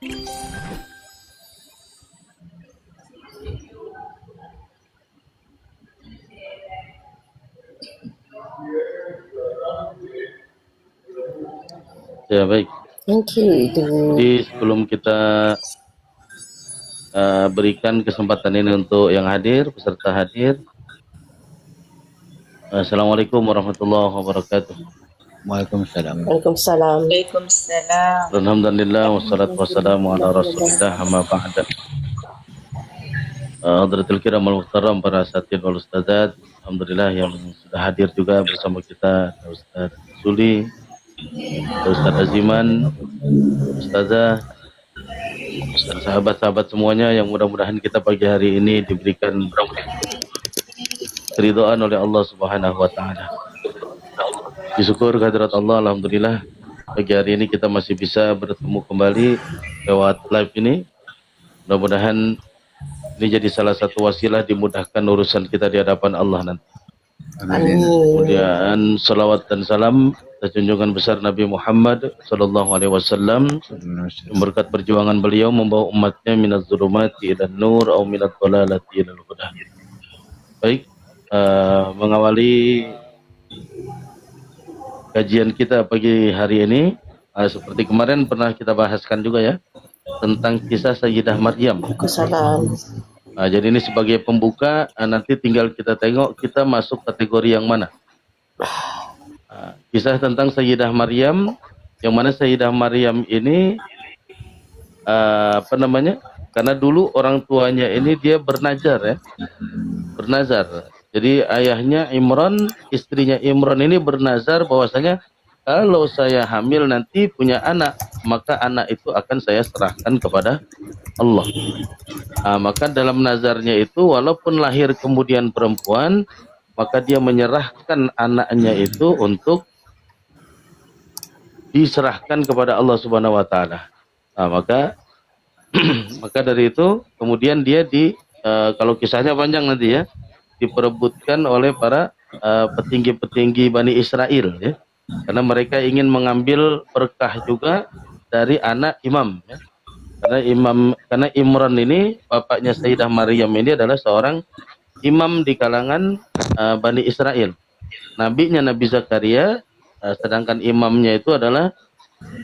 Ya baik. Thank you, Ibu. Jadi sebelum kita berikan kesempatan ini untuk yang hadir, peserta hadir. Assalamualaikum warahmatullahi wabarakatuh. Waalaikumsalam. Waalaikumsalam. Waalaikumsalam. Alhamdulillah wassalatu wassalamu ala rasulillah amma ba'da. Hadratul kiram al-muhtaram, para asatidz wal ustadzat, alhamdulillah yang sudah hadir juga bersama kita, Ustaz Suli, Ustaz Aziman, Ustazah, dan sahabat-sahabat semuanya yang mudah-mudahan kita pagi hari ini diberikan keridhaan oleh Allah Subhanahu wa taala. Disyukur kehadirat Allah, alhamdulillah pagi hari ini kita masih bisa bertemu kembali lewat live ini. Mudah-mudahan ini jadi salah satu wasilah dimudahkan urusan kita di hadapan Allah nanti. Amin. Kemudian salawat dan salam junjungan besar Nabi Muhammad sallallahu alaihi wasallam, berkat perjuangan beliau membawa umatnya minaz zulumati ila nur atau minadh dhalalati ila huda. Baik, mengawali kajian kita pagi hari ini, seperti kemarin pernah kita bahaskan juga ya, tentang kisah Sayyidah Maryam. Waalaikumsalam. Jadi ini sebagai pembuka, nanti tinggal kita tengok kita masuk kategori yang mana. Kisah tentang Sayyidah Maryam, yang mana Sayyidah Maryam ini karena dulu orang tuanya ini dia bernazar ya, bernazar. Jadi ayahnya Imran, istrinya Imran ini bernazar bahwasanya kalau saya hamil nanti punya anak, maka anak itu akan saya serahkan kepada Allah. Maka dalam nazarnya itu walaupun lahir kemudian perempuan, maka dia menyerahkan anaknya itu untuk diserahkan kepada Allah Subhanahu wa taala. Maka dari itu kemudian dia kalau kisahnya panjang nanti ya, diperebutkan oleh para petinggi-petinggi Bani Israel ya. Karena mereka ingin mengambil berkah juga dari anak imam ya. Karena Imran ini bapaknya Sayyidah Maryam ini adalah seorang imam di kalangan Bani Israel. Nabinya Nabi Zakaria, sedangkan imamnya itu adalah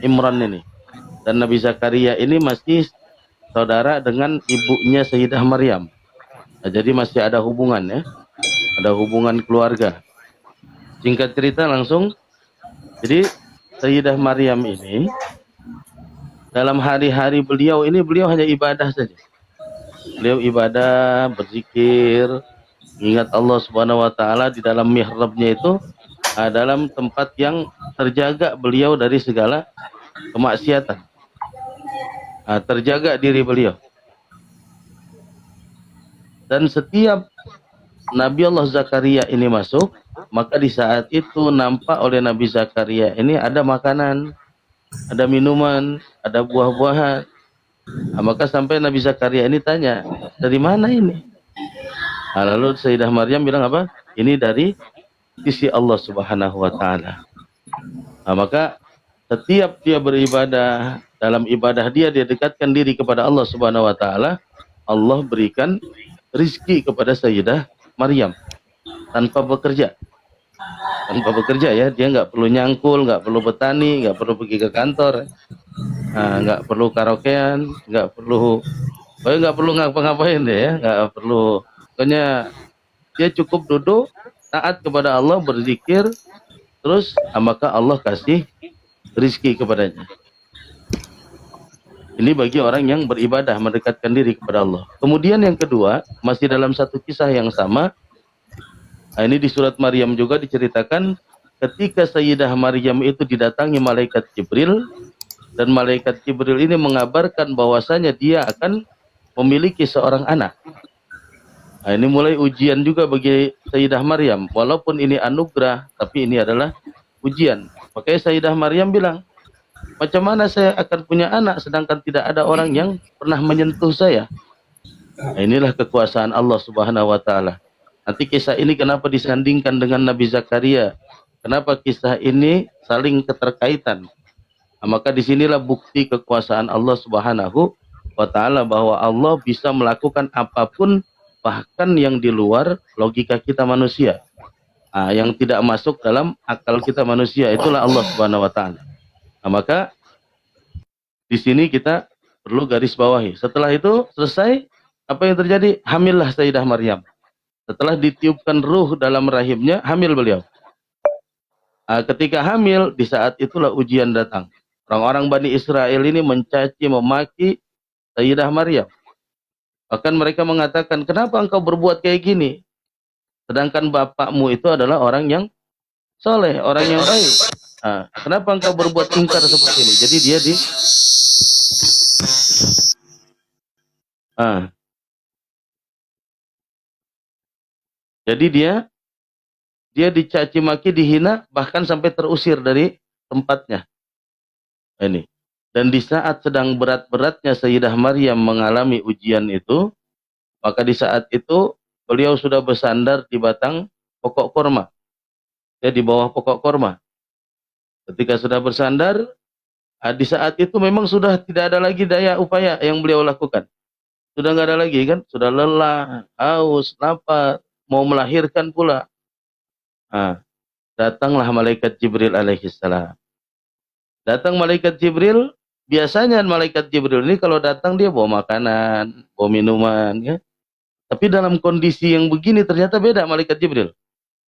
Imran ini. Dan Nabi Zakaria ini masih saudara dengan ibunya Sayyidah Maryam. Jadi masih ada hubungan ya, ada hubungan keluarga. Singkat cerita langsung, jadi Sayyidah Maryam ini dalam hari-hari beliau ini beliau hanya ibadah saja. Beliau ibadah, berzikir, ingat Allah Subhanahu wa taala di dalam mihrabnya itu, dalam tempat yang terjaga beliau dari segala kemaksiatan. Terjaga diri beliau. Dan setiap Nabi Allah Zakaria ini masuk, maka di saat itu nampak oleh Nabi Zakaria ini ada makanan, ada minuman, ada buah-buahan. Maka sampai Nabi Zakaria ini tanya, dari mana ini? Lalu Sayyidah Maryam bilang apa? Ini dari sisi Allah Subhanahu wa taala. Maka setiap dia beribadah, dalam ibadah dia dekatkan diri kepada Allah Subhanahu wa taala, Allah berikan rizki kepada Sayyidah Maryam tanpa bekerja. Tanpa bekerja ya, dia nggak perlu nyangkul, nggak perlu bertani, nggak perlu pergi ke kantor, nggak perlu karaokean, nggak perlu ngapa-ngapain deh ya, nggak perlu. Pokoknya dia cukup duduk, taat kepada Allah, berzikir, terus maka Allah kasih rizki kepadanya. Ini bagi orang yang beribadah, mendekatkan diri kepada Allah. Kemudian yang kedua, masih dalam satu kisah yang sama. Ini di surat Maryam juga diceritakan ketika Sayyidah Maryam itu didatangi malaikat Jibril, dan malaikat Jibril ini mengabarkan bahwasanya dia akan memiliki seorang anak. Ini mulai ujian juga bagi Sayyidah Maryam. Walaupun ini anugerah, tapi ini adalah ujian. Makanya Sayyidah Maryam bilang, macam mana saya akan punya anak sedangkan tidak ada orang yang pernah menyentuh saya? Inilah kekuasaan Allah Subhanahu wa taala. Nanti kisah ini kenapa disandingkan dengan Nabi Zakaria? Kenapa kisah ini saling keterkaitan? Maka disinilah bukti kekuasaan Allah Subhanahu wa Ta'ala bahwa Allah bisa melakukan apapun, bahkan yang di luar logika kita manusia, yang tidak masuk dalam akal kita manusia. Itulah Allah Subhanahu wa Ta'ala. Maka di sini kita perlu garis bawahi. Setelah itu selesai, apa yang terjadi? Hamillah Sayyidah Maryam. Setelah ditiupkan ruh dalam rahimnya, hamil beliau. Ketika hamil, di saat itulah ujian datang. Orang-orang Bani Israel ini mencaci, memaki Sayyidah Maryam. Bahkan mereka mengatakan, kenapa engkau berbuat kayak gini? Sedangkan bapakmu itu adalah orang yang soleh, orang yang baik. Kenapa engkau berbuat ingkar seperti ini? Jadi dia dia dicaci maki, dihina, bahkan sampai terusir dari tempatnya. Ini. Dan di saat sedang berat-beratnya Sayyidah Maryam mengalami ujian itu, maka di saat itu beliau sudah bersandar di batang pokok korma. Di bawah pokok korma. Ketika sudah bersandar, di saat itu memang sudah tidak ada lagi daya upaya yang beliau lakukan. Sudah nggak ada lagi kan? Sudah lelah, haus, lapar, mau melahirkan pula. Datanglah malaikat Jibril alaihissalam. Datang malaikat Jibril, biasanya malaikat Jibril ini kalau datang dia bawa makanan, bawa minuman, ya. Tapi dalam kondisi yang begini ternyata beda malaikat Jibril.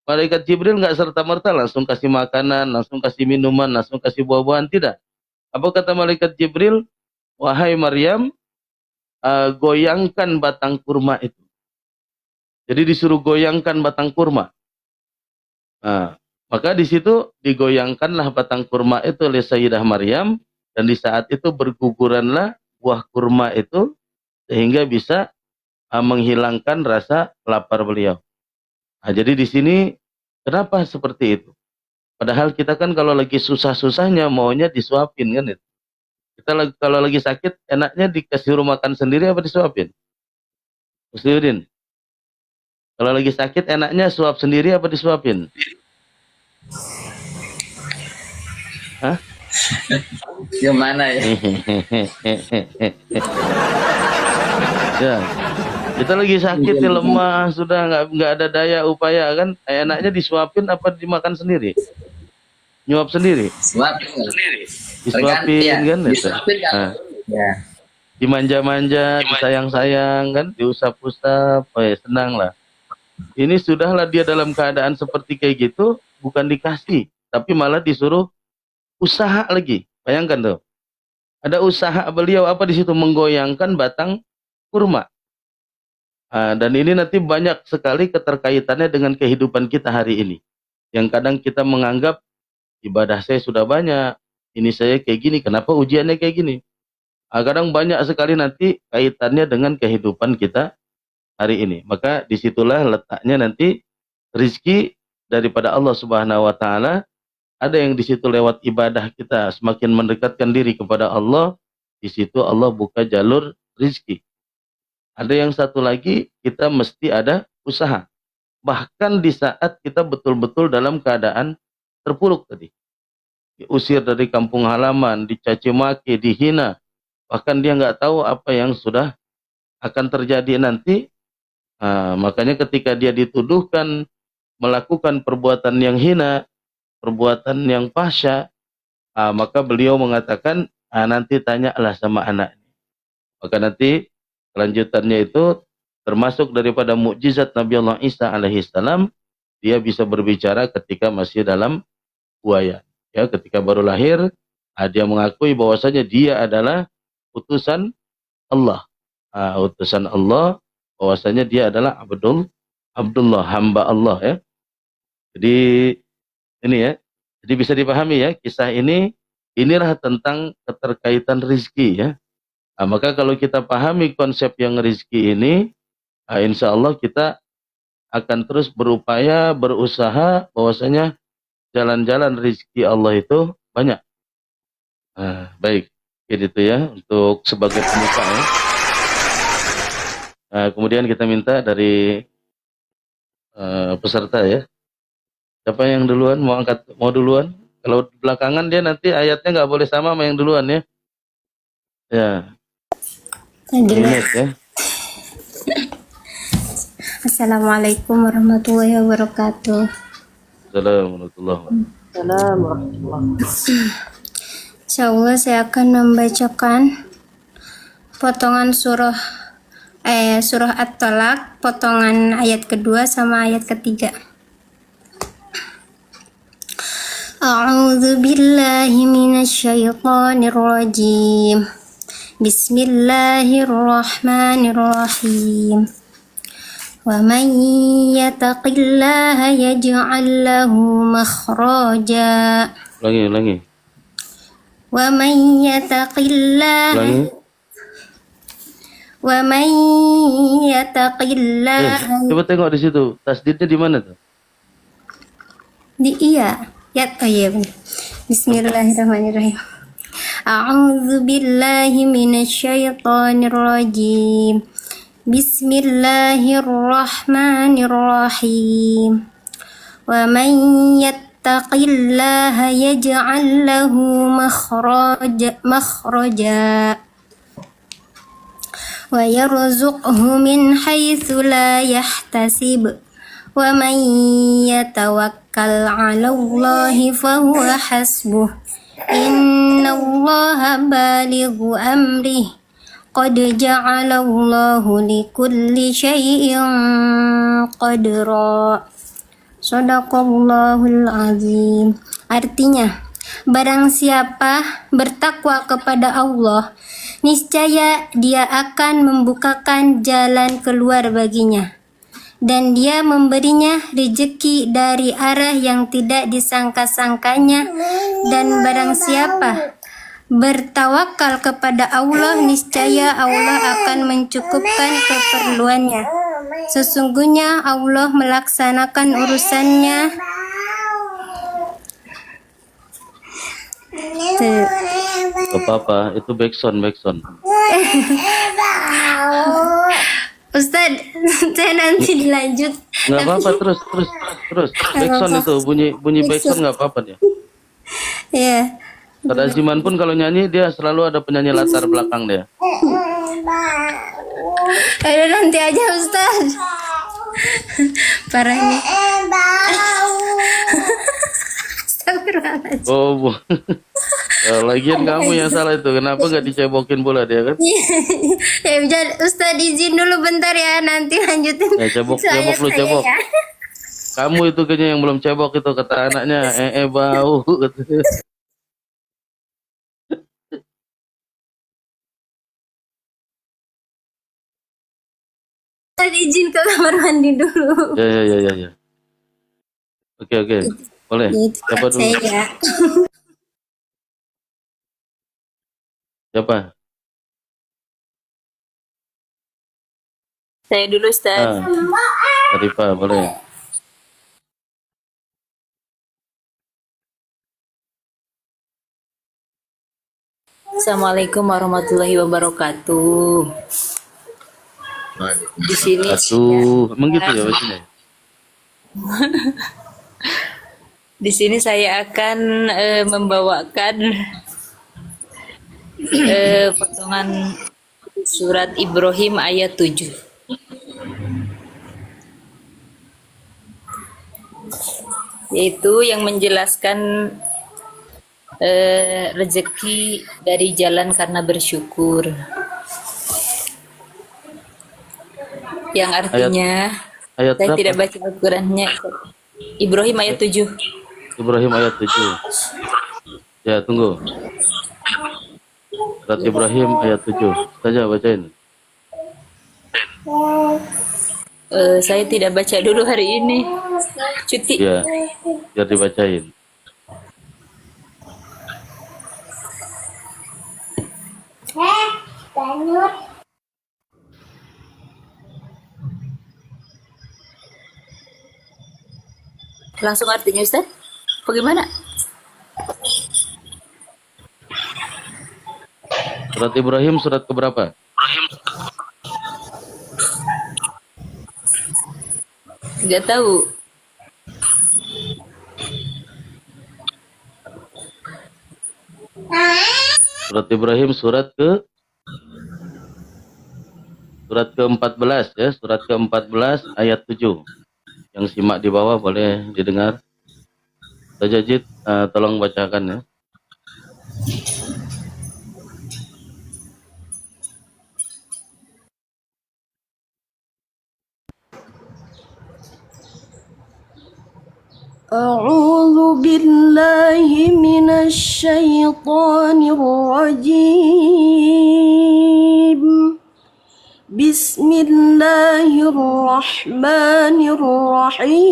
Malaikat Jibril nggak serta-merta langsung kasih makanan, langsung kasih minuman, langsung kasih buah-buahan, tidak. Apa kata malaikat Jibril? Wahai Maryam, goyangkan batang kurma itu. Jadi disuruh goyangkan batang kurma. Maka di situ digoyangkanlah batang kurma itu oleh Sayyidah Maryam, dan di saat itu berguguranlah buah kurma itu sehingga bisa menghilangkan rasa lapar beliau. Jadi di sini kenapa seperti itu? Padahal kita kan kalau lagi susah-susahnya maunya disuapin kan itu. Kita kalau lagi sakit enaknya dikasih makan sendiri apa disuapin? Muslimin. Kalau lagi sakit enaknya suap sendiri apa disuapin? Gimana ya? Ya, kita lagi sakit, lemah, sudah nggak ada daya upaya kan? Enaknya disuapin apa dimakan sendiri? Nyuap sendiri? Suapin sendiri. Disuapin ya, kan? Disuapin kan? Ya. Dimanja-manja, disayang-sayang kan? Diusap-usap, senang lah. Ini sudahlah dia dalam keadaan seperti kayak gitu, bukan dikasih, tapi malah disuruh usaha lagi. Bayangkan tuh. Ada usaha beliau apa di situ, menggoyangkan batang kurma. Dan ini nanti banyak sekali keterkaitannya dengan kehidupan kita hari ini. Yang kadang kita menganggap ibadah saya sudah banyak, ini saya kayak gini, kenapa ujiannya kayak gini? Kadang banyak sekali nanti kaitannya dengan kehidupan kita hari ini. Maka disitulah letaknya nanti rizki daripada Allah Subhanahu wa Ta'ala. Ada yang di situ lewat ibadah kita semakin mendekatkan diri kepada Allah, di situ Allah buka jalur rizki. Ada yang satu lagi, kita mesti ada usaha. Bahkan di saat kita betul-betul dalam keadaan terpuruk tadi. Diusir dari kampung halaman, dicaci maki, dihina. Bahkan dia nggak tahu apa yang sudah akan terjadi nanti. Makanya ketika dia dituduhkan melakukan perbuatan yang hina, perbuatan yang fahsya, maka beliau mengatakan, nanti tanyalah sama anaknya. Maka nanti kelanjutannya itu termasuk daripada mukjizat Nabi Allah Isa alaihissalam, dia bisa berbicara ketika masih dalam buaya. Ya, ketika baru lahir, dia mengakui bahwasanya dia adalah utusan Allah. Utusan Allah, bahwasanya dia adalah Abdullah, hamba Allah ya. Jadi ini ya. Jadi bisa dipahami ya, kisah ini, inilah tentang keterkaitan rizki ya. Maka kalau kita pahami konsep yang rizki ini, insya Allah kita akan terus berupaya, berusaha, bahwasanya jalan-jalan rizki Allah itu banyak. Baik, itu ya, untuk sebagai pembuka ya. Kemudian kita minta dari peserta ya. Siapa yang duluan? Mau duluan? Kalau belakangan dia nanti ayatnya nggak boleh sama yang duluan ya. Ya, ingat ya. Assalamualaikum warahmatullahi wabarakatuh. Assalamualaikum warahmatullahi wabarakatuh. Salam warahmatullahi. Insyaallah saya akan membacakan potongan surah At-Talaq, potongan ayat kedua sama ayat ketiga. A'udzu billahi minasyaitonir rajim. Bismillahirrahmanirrahim. Wa man yattaqillaha yaj'al lahu makhraja. Ulangi. Wa man yattaqillaha Coba tengok di situ. Tasdidnya di mana tuh? benar. Bismillahirrahmanirrahim. A'udzu billahi minasyaitonir rajim. Bismillahirrahmanirrahim. Wa man yattaqillaha yaj'al lahu makhraja wa yarzuqhu min haitsu la yahtasib. Wa man yatawakkal 'alallahi fahuwa hasbuh. Innallaha balighu amrih. Qad ja'alallahu likulli syai'in qadra. Shadaqallahul azim. Artinya, barang siapa bertakwa kepada Allah, niscaya Dia akan membukakan jalan keluar baginya, dan Dia memberinya rezeki dari arah yang tidak disangka-sangkanya. Dan barang siapa bertawakal kepada Allah, niscaya Allah akan mencukupkan keperluannya. Sesungguhnya Allah melaksanakan urusannya. Apa-apa, itu backsound. Ustaz, saya nanti dilanjut. Nggak apa-apa, terus. Backsound itu, bunyi backsound nggak apa-apa dia. Ya. Pada Ziman pun kalau nyanyi dia selalu ada penyanyi latar belakang dia. Ayo nanti aja Ustaz. Parahnya. Astagfirullahaladzim. Oh, lagian kamu yang salah itu. Kenapa nggak dicebokin bola dia kan? Ya udah Ustaz izin dulu bentar ya, nanti lanjutin. Cebok Saya lu cebok. ya. Kamu itu kayaknya yang belum cebok itu, kata anaknya. Bau. Ustaz izin ke kamar mandi dulu. Ya. Oke. Boleh. Siapa dulu? Saya. Siapa? Saya dulu Ustaz. Arifah, boleh. Assalamualaikum warahmatullahi wabarakatuh. Di sini Emang gitu ya bacanya? Di sini saya akan membawakan potongan surat Ibrahim ayat 7. Yaitu yang menjelaskan rezeki dari jalan karena bersyukur. Yang artinya Ayat saya berapa? tidak baca Al-Qur'annya. Ibrahim ayat 7. Ibrahim ayat 7. Ya, tunggu. Surat Ibrahim ayat 7. Saja bacain. Saya tidak baca dulu hari ini. Cuti. Ya, biar dibacain. Langsung artinya Ustaz? Bagaimana? Surat Ibrahim surat keberapa? Nggak tahu. Surat Ibrahim surat ke-14 ya, surat ke-14 ayat 7. Yang simak di bawah boleh didengar. Tajajid, tolong bacakan ya. أعوذ بالله من الشيطان الرجيم بسم الله الرحمن الرحيم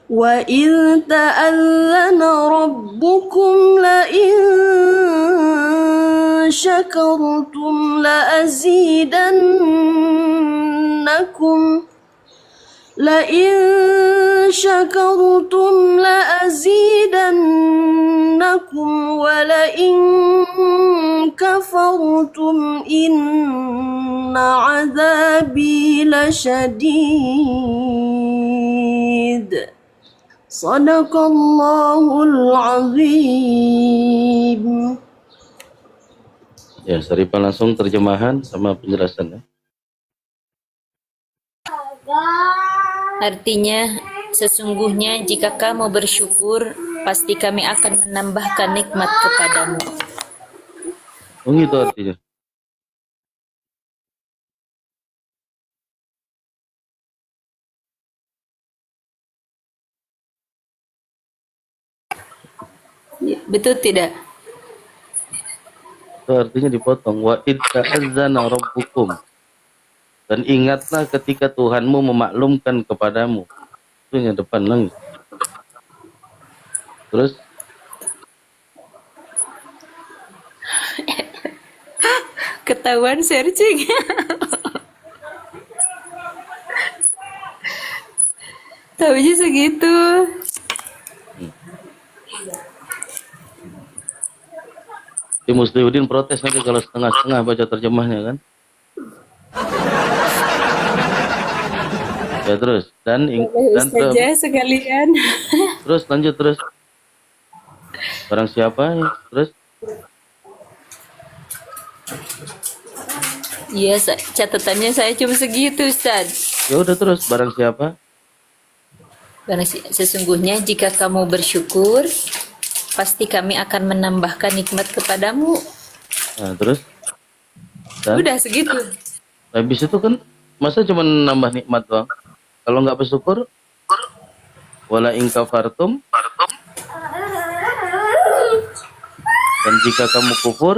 وإذ تأذن ربكم لئن شكرتم لأزيدنكم ولئن كفرتم إن عذابي لشديد صدق الله العظيم. Ya, Saripah langsung terjemahan sama penjelasannya. Artinya, sesungguhnya jika kamu bersyukur, pasti kami akan menambahkan nikmat kepadamu. Oh gitu artinya. Betul tidak? Itu artinya dipotong. Wa id ta'azzana rabbukum. Dan ingatlah ketika Tuhanmu memaklumkan kepadamu. Itu yang depan lagi. Terus Ketahuan searching. Tahunya segitu. si Muslihuddin protes nanti kalau setengah-setengah baca terjemahnya kan. Ya terus dan Saja sekalian. terus lanjut terus. Barang siapa ya? Terus Iya, catatannya saya cuma segitu, Ustaz. ya udah terus barang siapa? Sesungguhnya jika kamu bersyukur, pasti kami akan menambahkan nikmat kepadamu. Nah, terus dan Udah segitu. habis itu kan masa cuma nambah nikmat doang? Kalau nggak bersyukur, wala in kafartum, dan jika kamu kufur,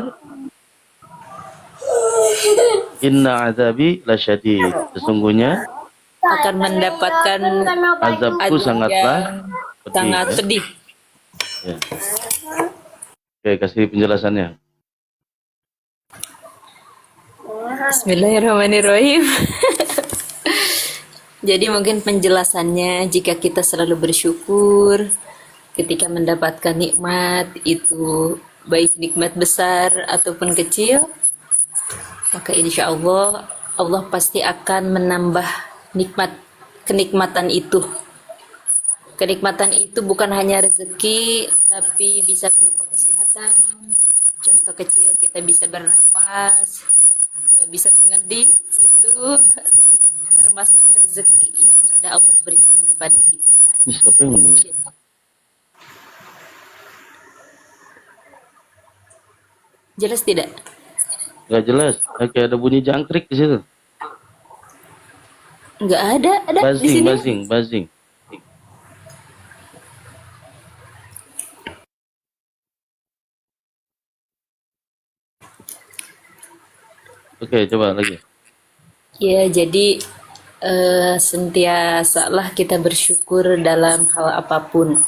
inna azabi lasyadid. Sesungguhnya Akan mendapatkan azabku sangatlah pedih. sangat Ya. pedih. Ya. Oke, kasih penjelasannya. Bismillahirrahmanirrahim. Jadi mungkin penjelasannya, jika kita selalu bersyukur ketika mendapatkan nikmat, itu baik nikmat besar ataupun kecil, maka insya Allah Allah pasti akan menambah kenikmatan itu. Kenikmatan itu bukan hanya rezeki, tapi bisa berupa kesehatan. Contoh kecil, kita bisa bernapas, bisa mengerti, itu termasuk rezeki yang sudah Allah berikan kepada kita. Ini siapa yang ngomong? Jelas tidak? Nggak jelas. Kayak ada bunyi jangkrik di situ. Nggak ada di sini. Buzzing. Oke, coba lagi. Ya, jadi sentiasalah kita bersyukur dalam hal apapun,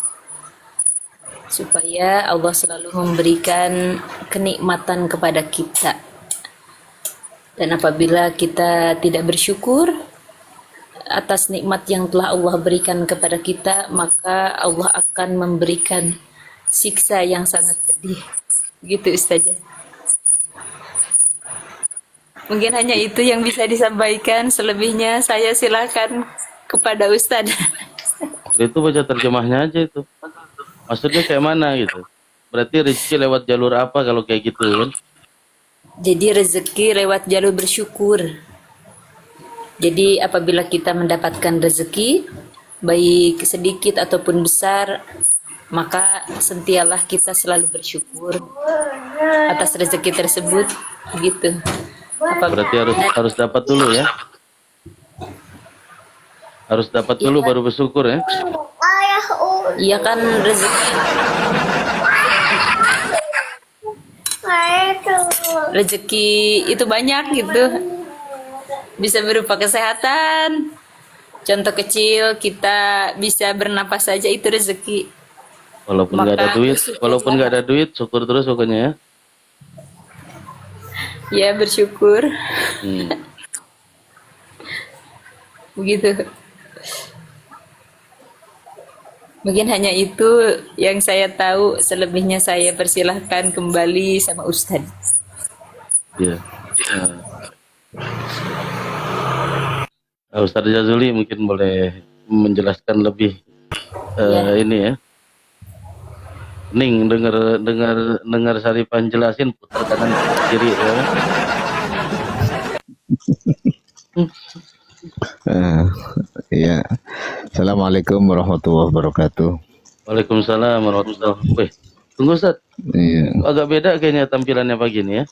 supaya Allah selalu memberikan kenikmatan kepada kita. Dan apabila kita tidak bersyukur atas nikmat yang telah Allah berikan kepada kita, maka Allah akan memberikan siksa yang sangat pedih. Gitu, Ustazah. Mungkin hanya itu yang bisa disampaikan. Selebihnya saya silakan kepada Ustaz. Itu baca terjemahnya aja itu. Maksudnya kayak mana gitu. Berarti rezeki lewat jalur apa kalau kayak gitu kan? Jadi rezeki lewat jalur bersyukur. Jadi apabila kita mendapatkan rezeki, baik sedikit ataupun besar, maka sentialah kita selalu bersyukur atas rezeki tersebut, gitu. Berarti harus dapat dulu ya. Harus dapat dulu baru bersyukur ya. Iya kan rezeki itu banyak gitu. Bisa berupa kesehatan. Contoh kecil, kita bisa bernapas saja itu rezeki. Walaupun nggak ada duit, walaupun nggak ada duit, syukur terus pokoknya ya. Ya bersyukur. Begitu. Mungkin hanya itu yang saya tahu. Selebihnya saya persilahkan kembali sama Ustadz. Iya. Ustadz Jazuli mungkin boleh menjelaskan lebih ini ya. Ning dengar Sarifan jelasin putar kanan kiri ya. Iya. Assalamualaikum warahmatullahi wabarakatuh. Waalaikumsalam warahmatullahi wabarakatuh. Wih, tunggu Ustaz. Iya. Agak beda kayaknya tampilannya pagi ini ya.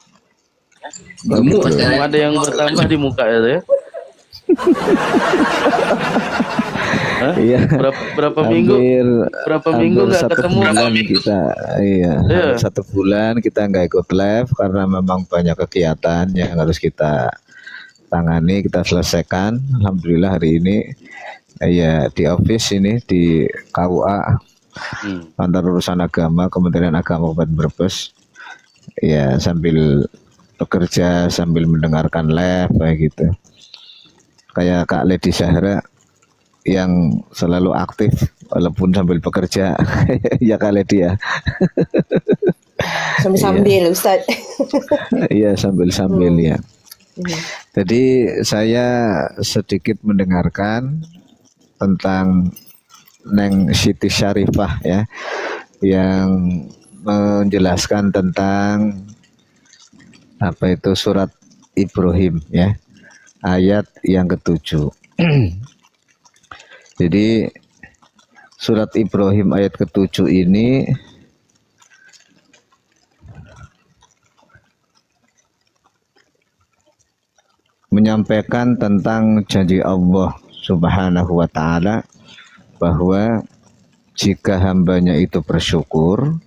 Gemuk sekarang. Ada yang bertambah di muka ya. Hah? Iya. Berapa minggu? Berapa minggu nggak satu ketemu? bulan kita, iya. Iya. 1 bulan kita nggak ikut live karena memang banyak kegiatan yang harus kita tangani, kita selesaikan. Alhamdulillah hari ini ya di office ini di KUA Kantor Urusan Agama Kementerian Agama Kabupaten Brebes. Ya sambil bekerja sambil mendengarkan live kayak gitu. Kayak Kak Lady Zahra yang selalu aktif walaupun sambil bekerja. Ya Kak Lady ya. Sambil-sambil Ustaz. Iya sambil-sambil ya. Jadi saya sedikit mendengarkan tentang Neng Siti Syarifah ya, yang menjelaskan tentang apa itu surat Ibrahim ya, ayat yang ke-7. Jadi surat Ibrahim ayat ke-7 ini menyampaikan tentang janji Allah Subhanahu wa ta'ala bahwa jika hambanya itu bersyukur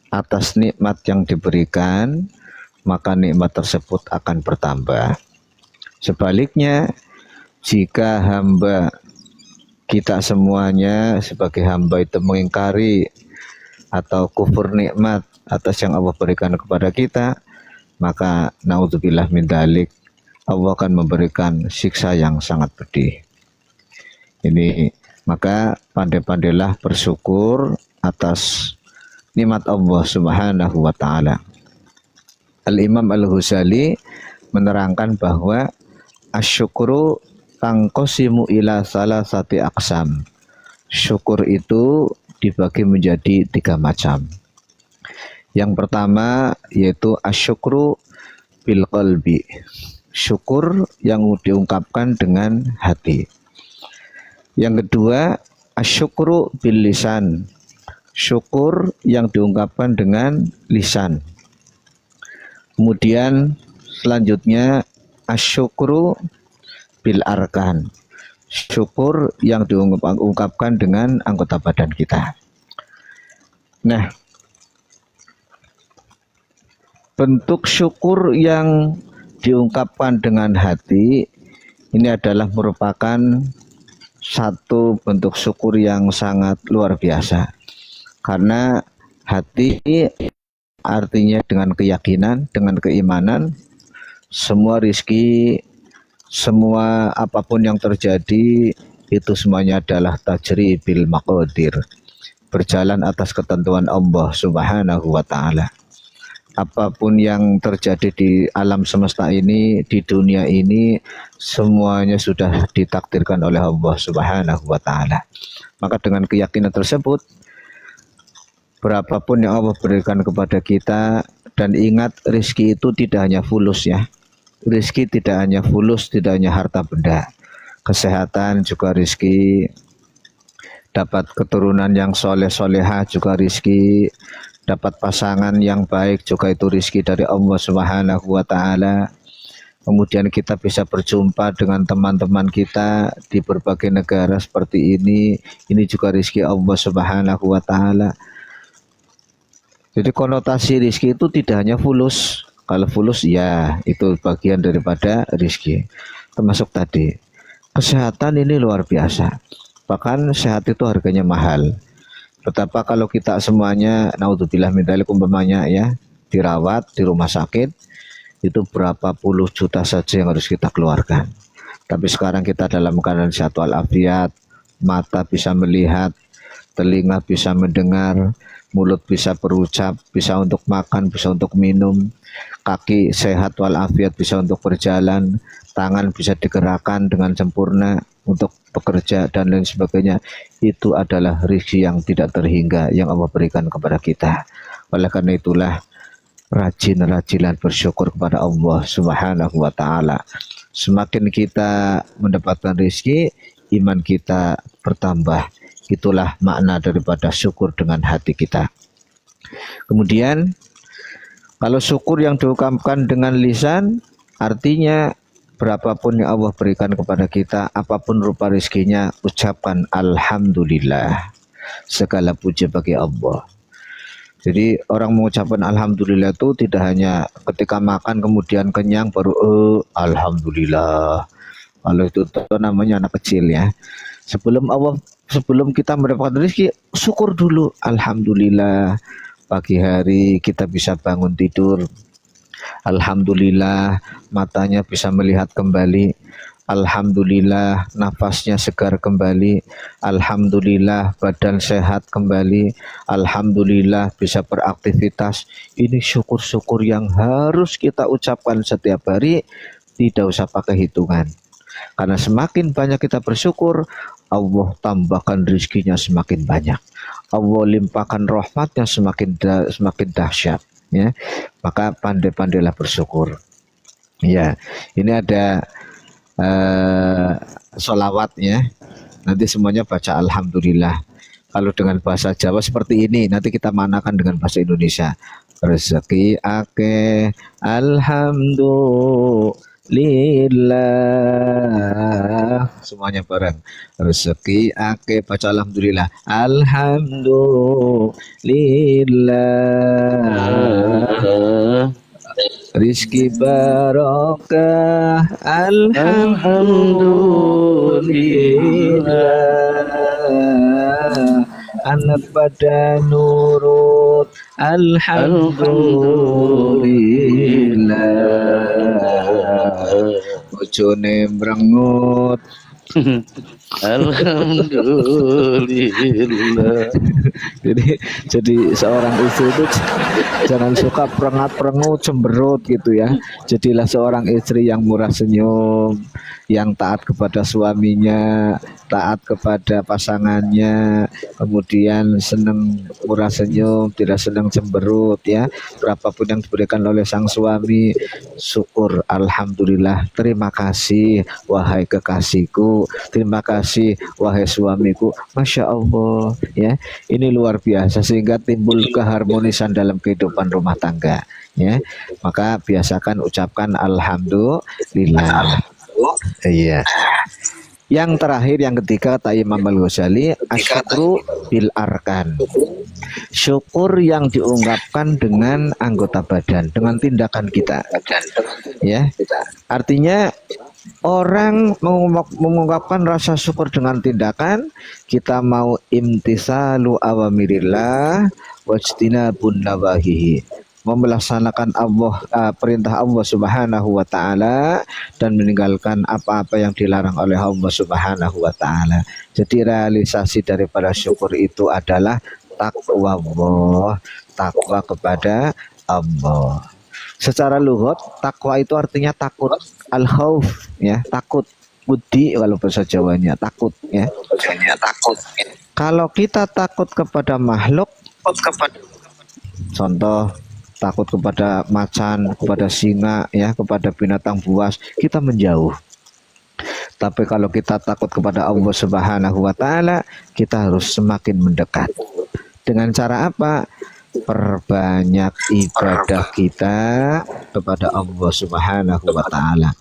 atas nikmat yang diberikan, maka nikmat tersebut akan bertambah. Sebaliknya, jika hamba kita semuanya sebagai hamba itu mengingkari atau kufur nikmat atas yang Allah berikan kepada kita, maka naudzubillah min dzalik, Allah akan memberikan siksa yang sangat pedih. Ini maka pandai-pandailah bersyukur atas nikmat Allah Subhanahu wa ta'ala. Al-Imam Al-Ghazali menerangkan bahwa asyukru tangqasimu ila salasati aqsam. Syukur itu dibagi menjadi 3 macam. Yang pertama yaitu asyukru bil qalbi. Syukur yang diungkapkan dengan hati. Yang kedua, asyukru bil lisan. Syukur yang diungkapkan dengan lisan. Kemudian selanjutnya asyukru bil arkan. Syukur yang diungkapkan dengan anggota badan kita. Nah, bentuk syukur yang diungkapkan dengan hati ini adalah merupakan satu bentuk syukur yang sangat luar biasa, karena hati artinya dengan keyakinan, dengan keimanan, semua rizki, semua apapun yang terjadi itu semuanya adalah tajri bil maqadir, berjalan atas ketentuan Allah Subhanahu wa ta'ala. apapun yang terjadi di alam semesta ini, di dunia ini, semuanya sudah ditakdirkan oleh Allah Subhanahu wa taala. Maka dengan keyakinan tersebut, berapapun yang Allah berikan kepada kita, dan ingat rizki itu tidak hanya fulus ya. Rizki tidak hanya fulus, tidak hanya harta benda. Kesehatan juga rizki, dapat keturunan yang soleh-solehah juga rizki, dapat pasangan yang baik juga itu rizki dari Allah Subhanahu wa taala. Kemudian kita bisa berjumpa dengan teman-teman kita di berbagai negara seperti ini juga rizki Allah Subhanahu wa taala. Jadi konotasi rizki itu tidak hanya fulus. Kalau fulus ya itu bagian daripada rizki. Termasuk tadi kesehatan ini luar biasa. Bahkan sehat itu harganya mahal. Betapa kalau kita semuanya, naudzubillah min dzalik, umpamanya ya, dirawat di rumah sakit, itu berapa puluh juta saja yang harus kita keluarkan. Tapi sekarang kita dalam keadaan sehat walafiat, mata bisa melihat, telinga bisa mendengar, mulut bisa berucap, bisa untuk makan, bisa untuk minum, kaki sehat walafiat bisa untuk berjalan, tangan bisa digerakkan dengan sempurna untuk bekerja dan lain sebagainya. Itu adalah rezeki yang tidak terhingga yang Allah berikan kepada kita. Oleh karena itulah rajin-rajinlah bersyukur kepada Allah Subhanahu wa taala. Semakin kita mendapatkan rezeki, iman kita bertambah. Itulah makna daripada syukur dengan hati kita. Kemudian kalau syukur yang diungkapkan dengan lisan, artinya berapapun yang Allah berikan kepada kita, apapun rupa rezekinya, ucapkan alhamdulillah. Segala puji bagi Allah. Jadi orang mengucapkan alhamdulillah itu tidak hanya ketika makan kemudian kenyang baru alhamdulillah. Kalau itu namanya anak kecil ya. Sebelum kita mendapatkan rezeki, syukur dulu. Alhamdulillah pagi hari kita bisa bangun tidur. Alhamdulillah matanya bisa melihat kembali. Alhamdulillah nafasnya segar kembali. Alhamdulillah badan sehat kembali. Alhamdulillah bisa beraktivitas. Ini syukur-syukur yang harus kita ucapkan setiap hari. Tidak usah pakai hitungan. Karena semakin banyak kita bersyukur, Allah tambahkan rezekinya semakin banyak. Allah limpahkan rahmatnya semakin dahsyat. Ya, maka pandai-pandailah bersyukur. Ya, ini ada sholawat ya. Nanti semuanya baca alhamdulillah. Kalau dengan bahasa Jawa seperti ini, nanti kita manakan dengan bahasa Indonesia. Rezeki akeh alhamdulillah. Semuanya bareng. Rezeki akeh baca alhamdulillah. Alhamdulillah. Rizki barokah alhamdulillah. Anak pada nurut alhamdulillah. Bojone mbrengut alhamdulillah. Jadi seorang istri itu jangan suka perengat-perengut, cemberut gitu ya. Jadilah seorang istri yang murah senyum, yang taat kepada suaminya, taat kepada pasangannya, kemudian senang murah senyum, tidak senang cemberut ya. Berapapun yang diberikan oleh sang suami, syukur alhamdulillah. Terima kasih wahai kekasihku, terima kasih wahai suamiku. Masya Allah ya. Ini luar biasa sehingga timbul keharmonisan dalam kehidupan rumah tangga ya. Maka biasakan ucapkan alhamdulillah. Iya. Yang terakhir, yang ketiga, kata Imam Al-Ghazali, asyukru bil arkan. Syukur yang diungkapkan dengan anggota badan, dengan tindakan kita. Ya. Artinya orang mengungkapkan rasa syukur dengan tindakan, kita mau imtisalu awamirillah wajtinabun nawahihi, melaksanakan perintah Allah Subhanahu wa taala dan meninggalkan apa-apa yang dilarang oleh Allah Subhanahu wa taala. Jadi realisasi daripada syukur itu adalah takwa Allah, takwa kepada Allah. Secara lughat takwa itu artinya takut, al-khauf ya, takut. Budi kalau bahasa Jawanya takut ya. Kalau kita takut kepada makhluk, contoh takut kepada macan, kepada singa ya, kepada binatang buas, kita menjauh. Tapi kalau kita takut kepada Allah Subhanahu wa taala, kita harus semakin mendekat. Dengan cara apa? Perbanyak ibadah kita kepada Allah Subhanahu wa taala.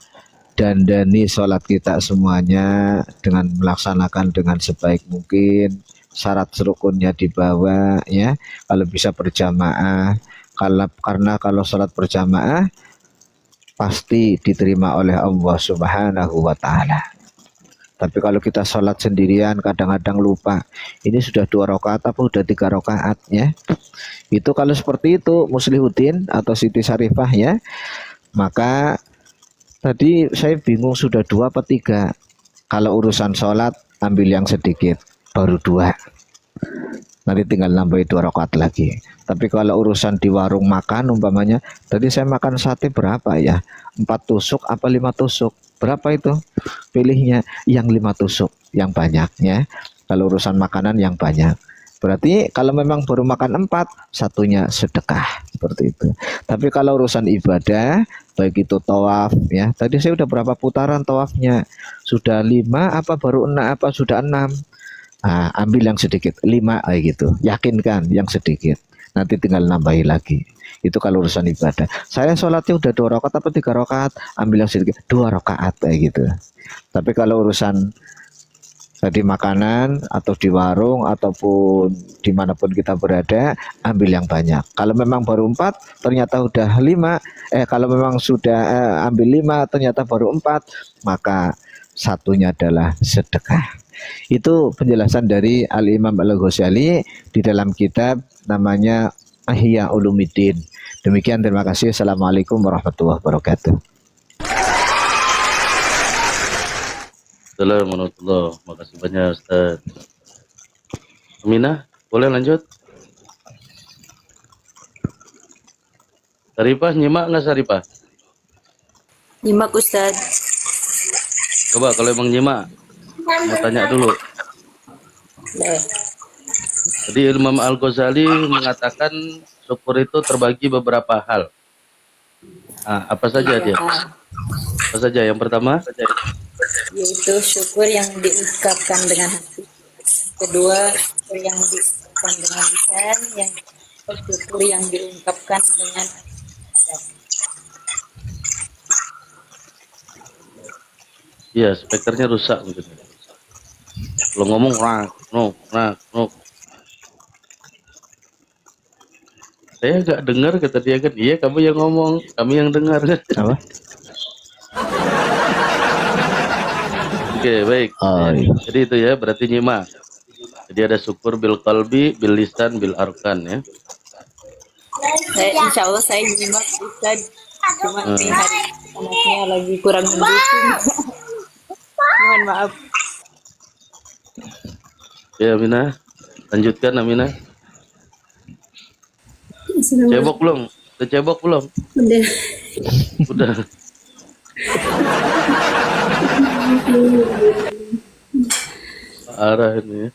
Dandani sholat kita semuanya dengan melaksanakan dengan sebaik mungkin, syarat rukunnya dibawa ya, kalau bisa berjamaah, karena kalau sholat berjamaah pasti diterima oleh Allah Subhanahu wa taala. Tapi kalau kita sholat sendirian kadang-kadang lupa, ini sudah 2 rakaat apa udah 3 rakaat ya, itu kalau seperti itu Muslihuddin atau Siti Syarifah ya, maka tadi saya bingung sudah 2 apa 3. Kalau urusan sholat ambil yang sedikit, baru 2. Nanti tinggal nambahin 2 rakaat lagi. Tapi kalau urusan di warung makan umpamanya, tadi saya makan sate berapa ya? 4 tusuk apa 5 tusuk? Berapa itu? Pilihnya yang 5 tusuk, yang banyak ya. Kalau urusan makanan yang banyak. Berarti kalau memang baru makan 4, satunya sedekah, seperti itu. Tapi kalau urusan ibadah, baik itu tawaf ya. Tadi saya udah berapa putaran tawafnya? Sudah 5 apa baru 6 apa sudah 6? Nah, ambil yang sedikit, 5 gitu. Yakinkan yang sedikit. Nanti tinggal nambahi lagi. Itu kalau urusan ibadah. Saya sholatnya udah 2 rakaat apa 3 rakaat, ambil yang sedikit, 2 rakaat gitu. Tapi kalau urusan tadi makanan atau di warung ataupun dimanapun kita berada, ambil yang banyak. Kalau memang baru 4 ternyata udah 5, kalau memang sudah ambil 5 ternyata baru 4, maka satunya adalah sedekah. Itu penjelasan dari Al-Imam Al-Ghazali di dalam kitab namanya Ihya Ulumuddin. Demikian, terima kasih. Assalamualaikum warahmatullahi wabarakatuh. Assalamualaikum. Makasih banyak Ustaz. Aminah, boleh lanjut? Saripah, nyimak nggak Saripah? Nyimak Ustaz. Coba kalau emang nyimak, mau tanya dulu. Boleh. Jadi Imam Al-Ghazali mengatakan syukur itu terbagi beberapa hal. Apa saja dia? Apa saja? Yang pertama? Yaitu syukur yang diungkapkan dengan hati. Kedua, syukur yang diungkapkan dengan lisan. Yang ketiga, syukur yang diungkapkan dengan adab. Iya, speakernya rusak mungkin. Kalau ngomong no. Saya nggak dengar kata dia kan. Iya, kamu yang ngomong, kami yang dengar. Apa? Oke, baik. Iya. Jadi itu ya, berarti nyimak. Jadi ada syukur bil qalbi, bil lisan, bil arkan ya. Insya Allah saya nyimak Ustaz. Cuma ini hari anaknya lagi kurang mendukung. Mohon maaf. Ya, Aminah. Lanjutkan, Aminah. Cebok belum? Udah cebok belum? Udah. Arah ini ya.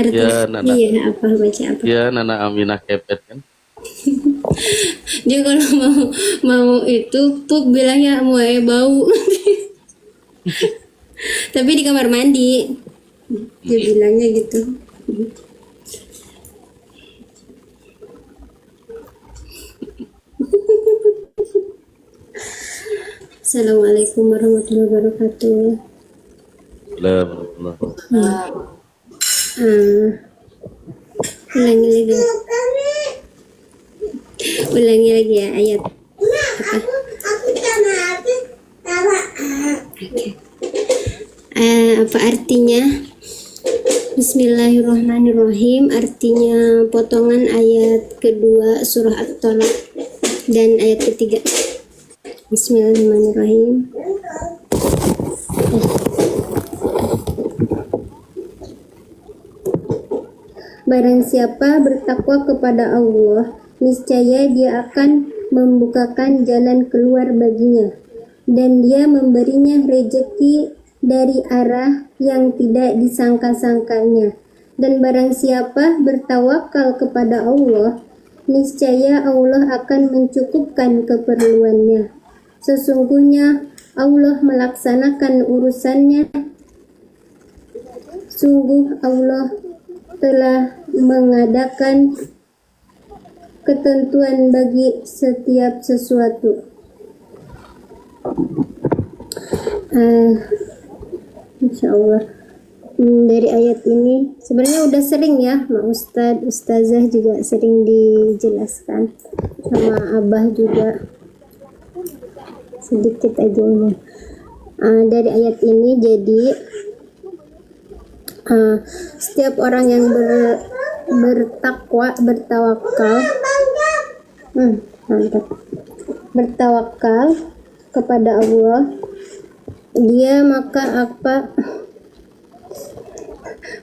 Ya, Nana. Iya, apa baca apa? Ya, Nana Aminah kepet kan. Dia kalau mau itu pup bilangnya mau bau. Tapi di kamar mandi dia bilangnya gitu. Assalamualaikum warahmatullahi wabarakatuh. Ulangi lagi ya ayat apa artinya? Bismillahirrahmanirrahim, artinya potongan ayat kedua surah At-Talaq dan ayat ketiga. Bismillahirrahmanirrahim. Barang siapa bertakwa kepada Allah niscaya dia akan membukakan jalan keluar baginya, dan dia memberinya rejeki dari arah yang tidak disangka-sangkanya. Dan barang siapa bertawakal kepada Allah, niscaya Allah akan mencukupkan keperluannya. Sesungguhnya Allah melaksanakan urusannya. Sungguh Allah telah mengadakan ketentuan bagi setiap sesuatu. Insya Allah. Dari ayat ini sebenarnya udah sering ya, Mak Ustadz, Ustazah juga sering dijelaskan, sama Abah juga sedikit aja ini. Dari ayat ini jadi setiap orang yang bertawakal, mantap, bertawakal kepada Allah, dia maka apa?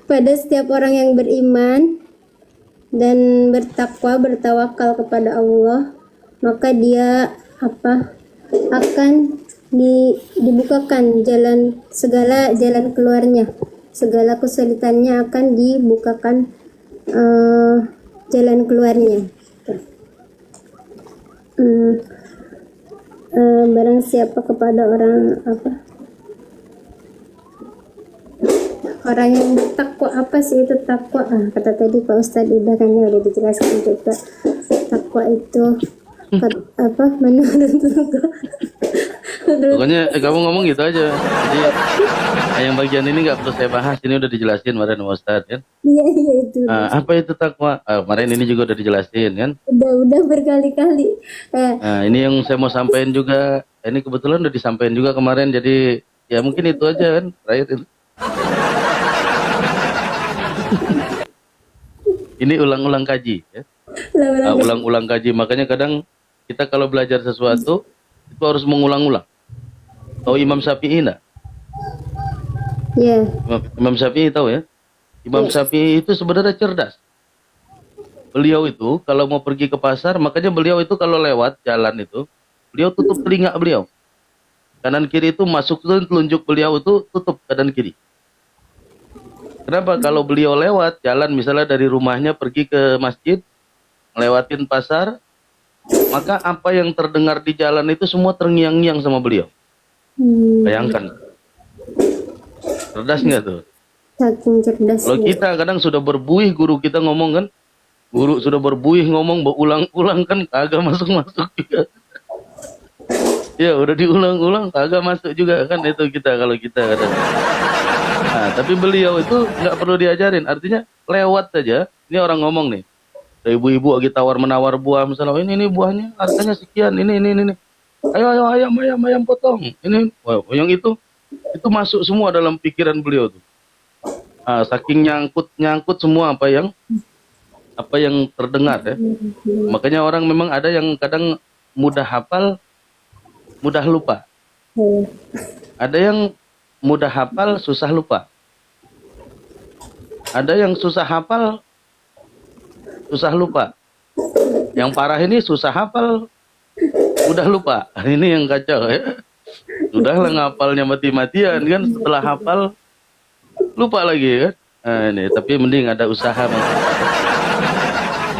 Pada setiap orang yang beriman dan bertawakal kepada Allah, maka dia apa? Akan dibukakan segala jalan keluarnya, segala kesulitannya akan dibukakan jalan keluarnya. Barang siapa kepada orang apa? Orang yang bertakwa, apa sih itu takwa? Kata tadi Pak Ustadz udah kan ya, udah dijelaskan juga. Takwa itu apa? Pokoknya kamu ngomong gitu aja. Jadi yang bagian ini nggak perlu saya bahas, ini udah dijelasin kemarin sama Ustadz kan. Iya itu. Apa itu takwa? Kemarin ini juga udah dijelasin kan. Udah berkali-kali. Nah, ini yang saya mau sampaikan juga. Ini kebetulan udah disampaikan juga kemarin, jadi ya mungkin itu aja kan terakhir itu. Ini ulang-ulang kaji ya. Ulang-ulang kaji, makanya kadang kita kalau belajar sesuatu itu harus mengulang-ulang. Tahu Imam Syafi'i enggak? Iya. Imam Syafi'i tahu ya? Imam Syafi'i itu sebenarnya cerdas. Beliau itu kalau mau pergi ke pasar, makanya beliau itu kalau lewat jalan itu, beliau tutup telinga beliau. Kanan kiri itu masuk telunjuk beliau itu tutup kanan kiri. Kenapa? Kalau beliau lewat jalan misalnya dari rumahnya pergi ke masjid, lewatin pasar, maka apa yang terdengar di jalan itu semua terngiang-ngiang sama beliau. Bayangkan. Cerdas nggak tuh? Saking cerdas. Kalau kita kadang sudah berbuih guru kita ngomong kan, guru sudah berbuih ngomong berulang-ulang kan kagak masuk-masuk juga. Ya udah diulang-ulang kagak masuk juga kan, itu kita kalau kita kadang. Nah, tapi beliau itu nggak perlu diajarin, artinya lewat saja. Ini orang ngomong nih, ada ibu-ibu lagi tawar menawar buah misalnya, ini buahnya harganya sekian, ini. Ayo ayam potong. Ini, yang itu masuk semua dalam pikiran beliau tuh. Saking nyangkut semua apa yang terdengar ya. Makanya orang memang ada yang kadang mudah hafal, mudah lupa. Ada yang mudah hafal, susah lupa. Ada yang susah hafal, susah lupa. Yang parah ini susah hafal, mudah lupa. Ini yang kacau ya. Sudahlah ngapalnya mati-matian kan, setelah hafal lupa lagi kan. Ini tapi mending ada usaha.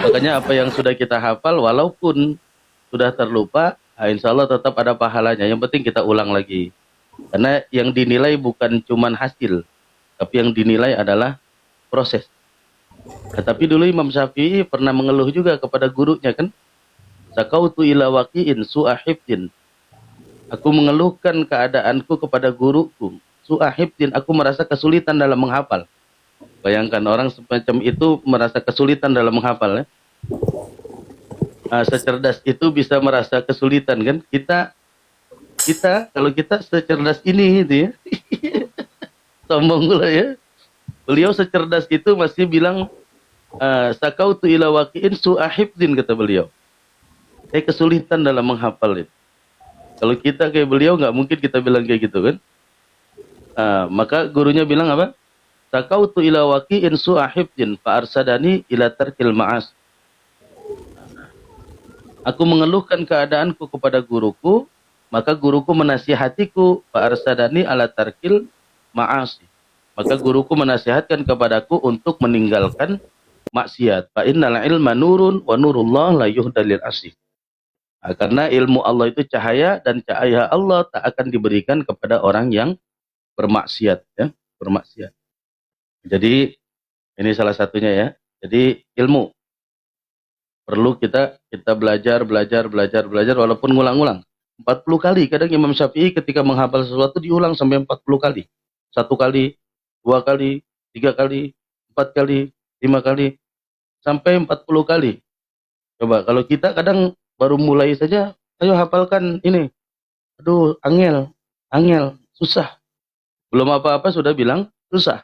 Makanya apa yang sudah kita hafal walaupun sudah terlupa, insya Allah tetap ada pahalanya. Yang penting kita ulang lagi. Karena yang dinilai bukan cuman hasil, tapi yang dinilai adalah proses. Tapi dulu Imam Syafi'i pernah mengeluh juga kepada gurunya kan. Sakautu ila waqi'in su'ahibdin. Aku mengeluhkan keadaanku kepada guruku. Su'ahibdin, aku merasa kesulitan dalam menghafal. Bayangkan orang semacam itu merasa kesulitan dalam menghafal ya. Secerdas itu bisa merasa kesulitan kan. Kita kalau kita secerdas ini gitu ya. Sombong pula ya. Beliau secerdas itu masih bilang sakautu ila waqi'in su'ahibdin, kata beliau. Saya kesulitan dalam menghafal itu. Kalau kita kayak beliau nggak mungkin kita bilang kayak gitu kan. Maka gurunya bilang apa? Sakautu ila waqi'in su'ahibdin fa arsadani ila tarkil ma'as. Aku mengeluhkan keadaanku kepada guruku, maka guruku menasihatiku, fa arsadani ala tarkil ma'asi. Maka guruku menasihatkan kepadaku untuk meninggalkan maksiat. Fa innal ilma nurun wa nurullah la yuhdalil asih. Karena ilmu Allah itu cahaya, dan cahaya Allah tak akan diberikan kepada orang yang bermaksiat, ya, bermaksiat. Jadi ini salah satunya ya. Jadi ilmu perlu kita belajar walaupun ngulang-ngulang. 40 kali. Kadang Imam Syafi'i ketika menghafal sesuatu diulang sampai 40 kali. 1 kali, 2 kali, 3 kali, 4 kali, 5 kali, sampai 40 kali. Coba kalau kita kadang baru mulai saja, ayo hafalkan ini. Aduh, angel, susah. Belum apa-apa sudah bilang susah.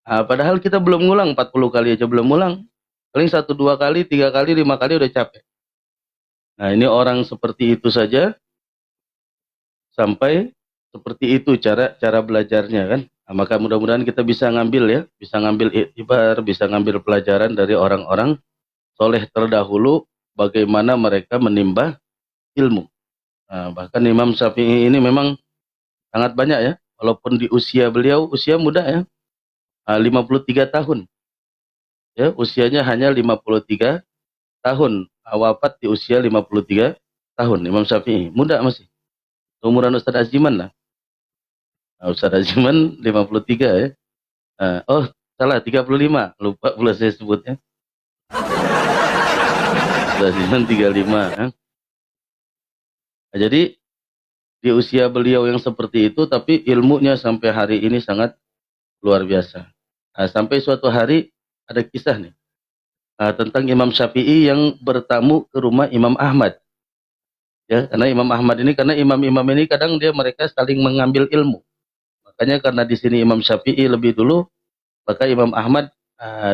Padahal kita belum ngulang 40 kali aja belum ngulang. Paling 1, 2 kali, 3 kali, 5 kali udah capek. Nah, ini orang seperti itu saja sampai seperti itu cara belajarnya kan. Nah, maka mudah-mudahan kita bisa ngambil ya, bisa ngambil iktibar, bisa ngambil pelajaran dari orang-orang soleh terdahulu bagaimana mereka menimba ilmu. Nah, bahkan Imam Syafi'i ini memang sangat banyak ya, walaupun di usia beliau usia muda ya, 53 tahun. Ya, usianya hanya 53 tahun. Wafat di usia 53 tahun. Imam Syafi'i muda masih. Umuran Ustaz Aziman lah. Ustaz Aziman 53 ya. Oh, salah 35. Lupa pula saya sebutnya. Ustaz Aziman 35 ya. Nah, jadi di usia beliau yang seperti itu, tapi ilmunya sampai hari ini sangat luar biasa. Sampai suatu hari ada kisah nih tentang Imam Syafi'i yang bertamu ke rumah Imam Ahmad. Ya, karena Imam Ahmad ini, karena imam-imam ini kadang mereka saling mengambil ilmu. Makanya karena di sini Imam Syafi'i lebih dulu, maka Imam Ahmad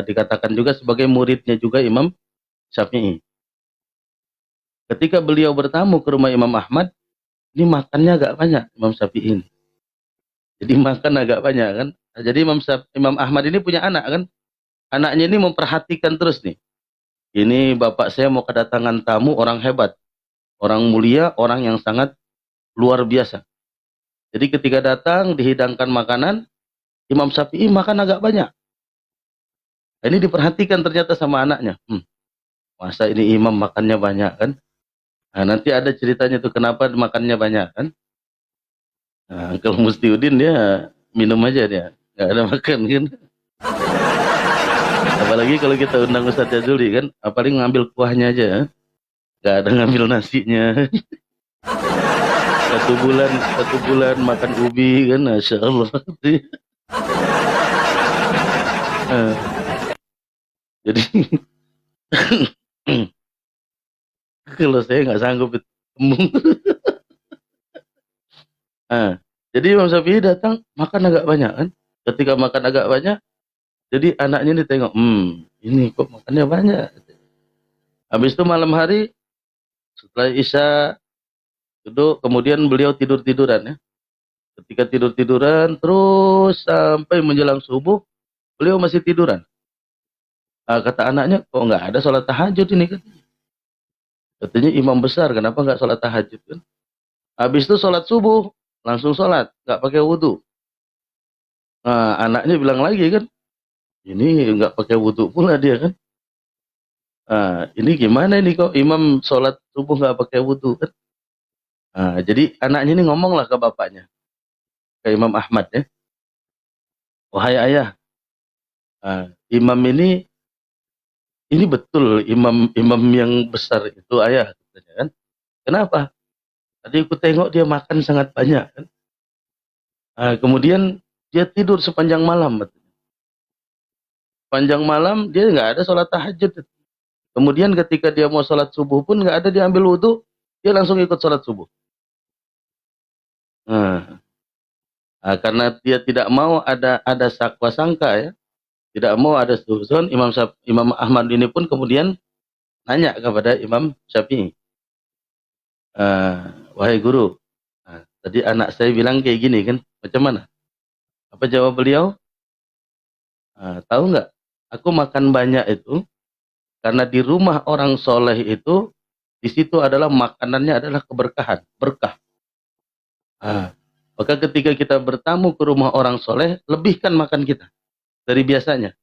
dikatakan juga sebagai muridnya juga Imam Syafi'i. Ketika beliau bertamu ke rumah Imam Ahmad, ini makannya agak banyak Imam Syafi'i ini. Jadi makan agak banyak kan. Jadi Imam Ahmad ini punya anak kan. Anaknya ini memperhatikan terus nih. Ini bapak saya mau kedatangan tamu orang hebat, orang mulia, orang yang sangat luar biasa. Jadi ketika datang dihidangkan makanan, Imam Syafi'i makan agak banyak. Ini diperhatikan ternyata sama anaknya. Masa ini imam makannya banyak kan? Nah, nanti ada ceritanya tuh kenapa makannya banyak kan? Nah, kalau Mustiudin dia minum aja dia, nggak ada makan kan? Apalagi kalau kita undang Ustadz Jazuli kan, paling ngambil kuahnya aja, nggak ada ngambil nasinya. satu bulan makan ubi kan, Masya Allah. Jadi kalau saya nggak sanggup tembung. Jadi Imam Syafi'i datang makan agak banyak kan. Ketika makan agak banyak, jadi anaknya ini tengok, ini kok makannya banyak. Habis itu malam hari setelah Isya duduk, kemudian beliau tidur-tiduran ya. Ketika tidur-tiduran terus sampai menjelang subuh, beliau masih tiduran. Kata anaknya, kok nggak ada sholat tahajud ini kan? Katanya imam besar, kenapa nggak sholat tahajud kan? Habis itu sholat subuh, langsung sholat, nggak pakai wudhu. Anaknya bilang lagi kan, ini nggak pakai wudhu pula dia kan? Ini gimana ini kok imam sholat subuh nggak pakai wudhu kan? Jadi anaknya ini ngomonglah ke bapaknya, ke Imam Ahmad ya. Wahai ayah, imam ini betul imam yang besar itu ayah, katanya kan. Kenapa? Tadi aku tengok dia makan sangat banyak kan. Kemudian dia tidur sepanjang malam. Sepanjang malam dia nggak ada sholat tahajud. Kemudian ketika dia mau sholat subuh pun nggak ada diambil wudhu, dia langsung ikut sholat subuh. Karena dia tidak mau ada sakwa sangka ya, tidak mau ada suhuzon, Imam Ahmad ini pun kemudian nanya kepada Imam Syafi'i, wahai guru, tadi anak saya bilang kayak gini kan, macam mana? Apa jawab beliau? Tahu nggak? Aku makan banyak itu karena di rumah orang soleh itu di situ adalah makanannya adalah keberkahan, berkah. Maka ketika kita bertamu ke rumah orang soleh, lebihkan makan kita dari biasanya.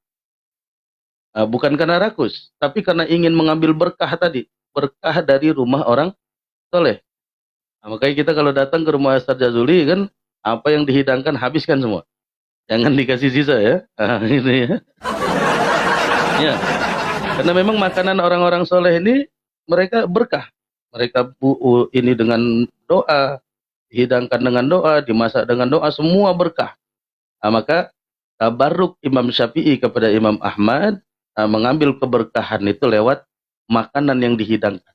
Bukan karena rakus, tapi karena ingin mengambil berkah tadi, berkah dari rumah orang soleh. Makanya kita kalau datang ke rumah Ustaz Jazuli kan, apa yang dihidangkan habiskan semua. Jangan dikasih sisa ya. Gitu ya. Ya. Karena memang makanan orang-orang soleh ini mereka berkah. Mereka ini dengan doa, dihidangkan dengan doa, dimasak dengan doa, semua berkah. Maka tabarruk Imam Syafi'i kepada Imam Ahmad mengambil keberkahan itu lewat makanan yang dihidangkan.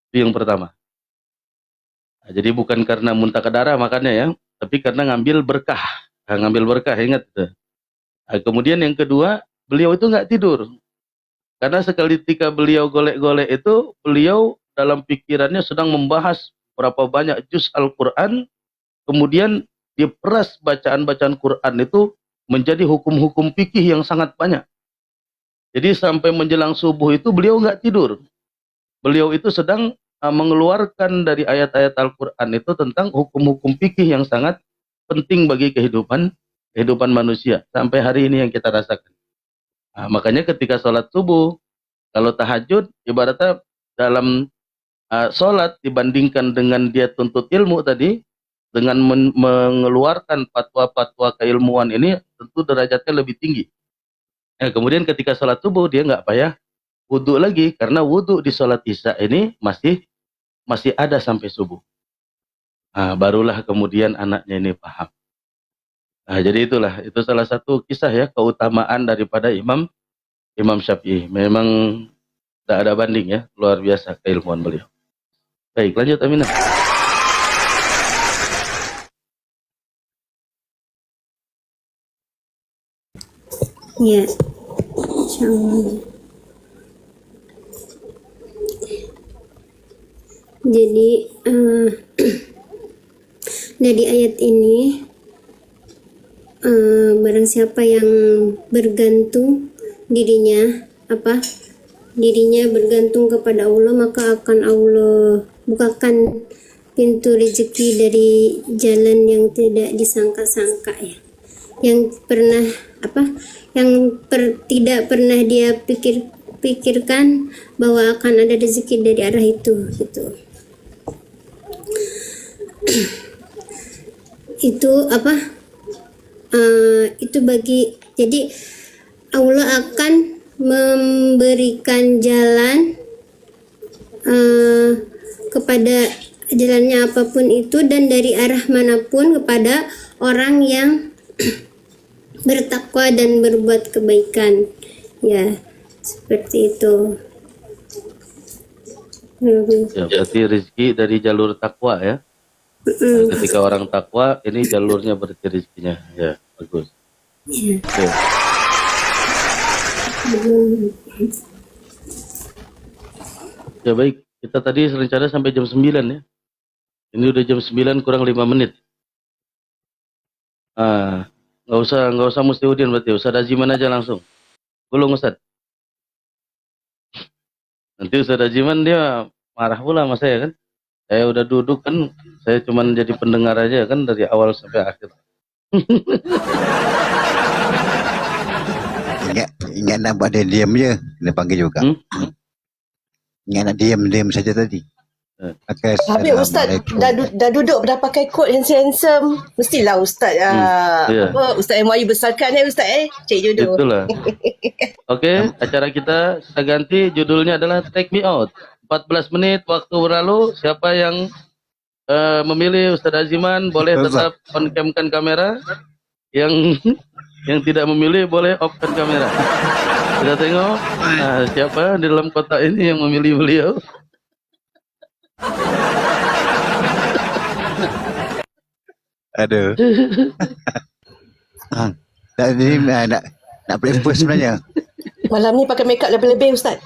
Itu yang pertama. Jadi bukan karena muntah ke darah makannya ya, tapi karena ngambil berkah. Ngambil berkah, ingat itu. Kemudian yang kedua, beliau itu nggak tidur. Karena ketika beliau golek-golek itu, beliau dalam pikirannya sedang membahas berapa banyak juz Al-Quran, kemudian diperas bacaan-bacaan Quran itu menjadi hukum-hukum fikih yang sangat banyak. Jadi sampai menjelang subuh itu beliau nggak tidur. Beliau itu sedang mengeluarkan dari ayat-ayat Al-Quran itu tentang hukum-hukum fikih yang sangat penting bagi kehidupan manusia. Sampai hari ini yang kita rasakan. Makanya ketika sholat subuh, kalau tahajud, ibaratnya dalam sholat dibandingkan dengan dia tuntut ilmu tadi, dengan mengeluarkan fatwa-fatwa keilmuan ini, tentu derajatnya lebih tinggi. Kemudian ketika sholat subuh, dia nggak payah wudhu lagi, karena wudhu di sholat isya ini masih ada sampai subuh. Barulah kemudian anaknya ini paham. Jadi itu salah satu kisah ya, keutamaan daripada Imam Syafi'i. Memang tidak ada banding ya, luar biasa keilmuan beliau. Baik, lanjut Aminah. Ya, insyaallah. Jadi dari ayat ini, barang siapa yang bergantung dirinya bergantung kepada Allah, maka akan Allah bukakan pintu rezeki dari jalan yang tidak disangka-sangka ya, yang tidak pernah dia pikirkan bahwa akan ada rezeki dari arah itu gitu. Jadi Allah akan memberikan jalan kepada jalannya apapun itu dan dari arah manapun kepada orang yang bertakwa dan berbuat kebaikan ya, seperti itu. Ya, berarti rezeki dari jalur takwa ya. Ketika orang takwa, ini jalurnya berarti rezekinya. Ya, bagus. Oke. Ya baik, kita tadi rencana sampai jam 9 ya. Ini udah jam 9 kurang 5 menit. Nggak usah Mustiudin berarti, Ustaz Aziman aja langsung. Gulung Ustaz. Nanti Ustaz Aziman dia marah pula sama saya kan. Saya udah duduk kan, saya cuma jadi pendengar aja kan dari awal sampai akhir. Ingat nak buat dia diam je, dia panggil juga. Ingat nak diam saja tadi. Okay, tapi Ustaz dah duduk berapa kali kod handsome. Mestilah Ustaz Ustaz MYU besarkan Ustaz Cik Jodoh. Itulah. Oke, acara kita ganti, judulnya adalah Take Me Out. 14 menit waktu berlalu. Siapa yang memilih Ustaz Aziman boleh tetap on cam-kan kamera. Yang tidak memilih boleh off-kan kamera. Kita tengok siapa di dalam kotak ini yang memilih beliau. Aduh. Tadi nak breakfast sebenarnya. Malam ni pakai make up lebih-lebih Ustaz.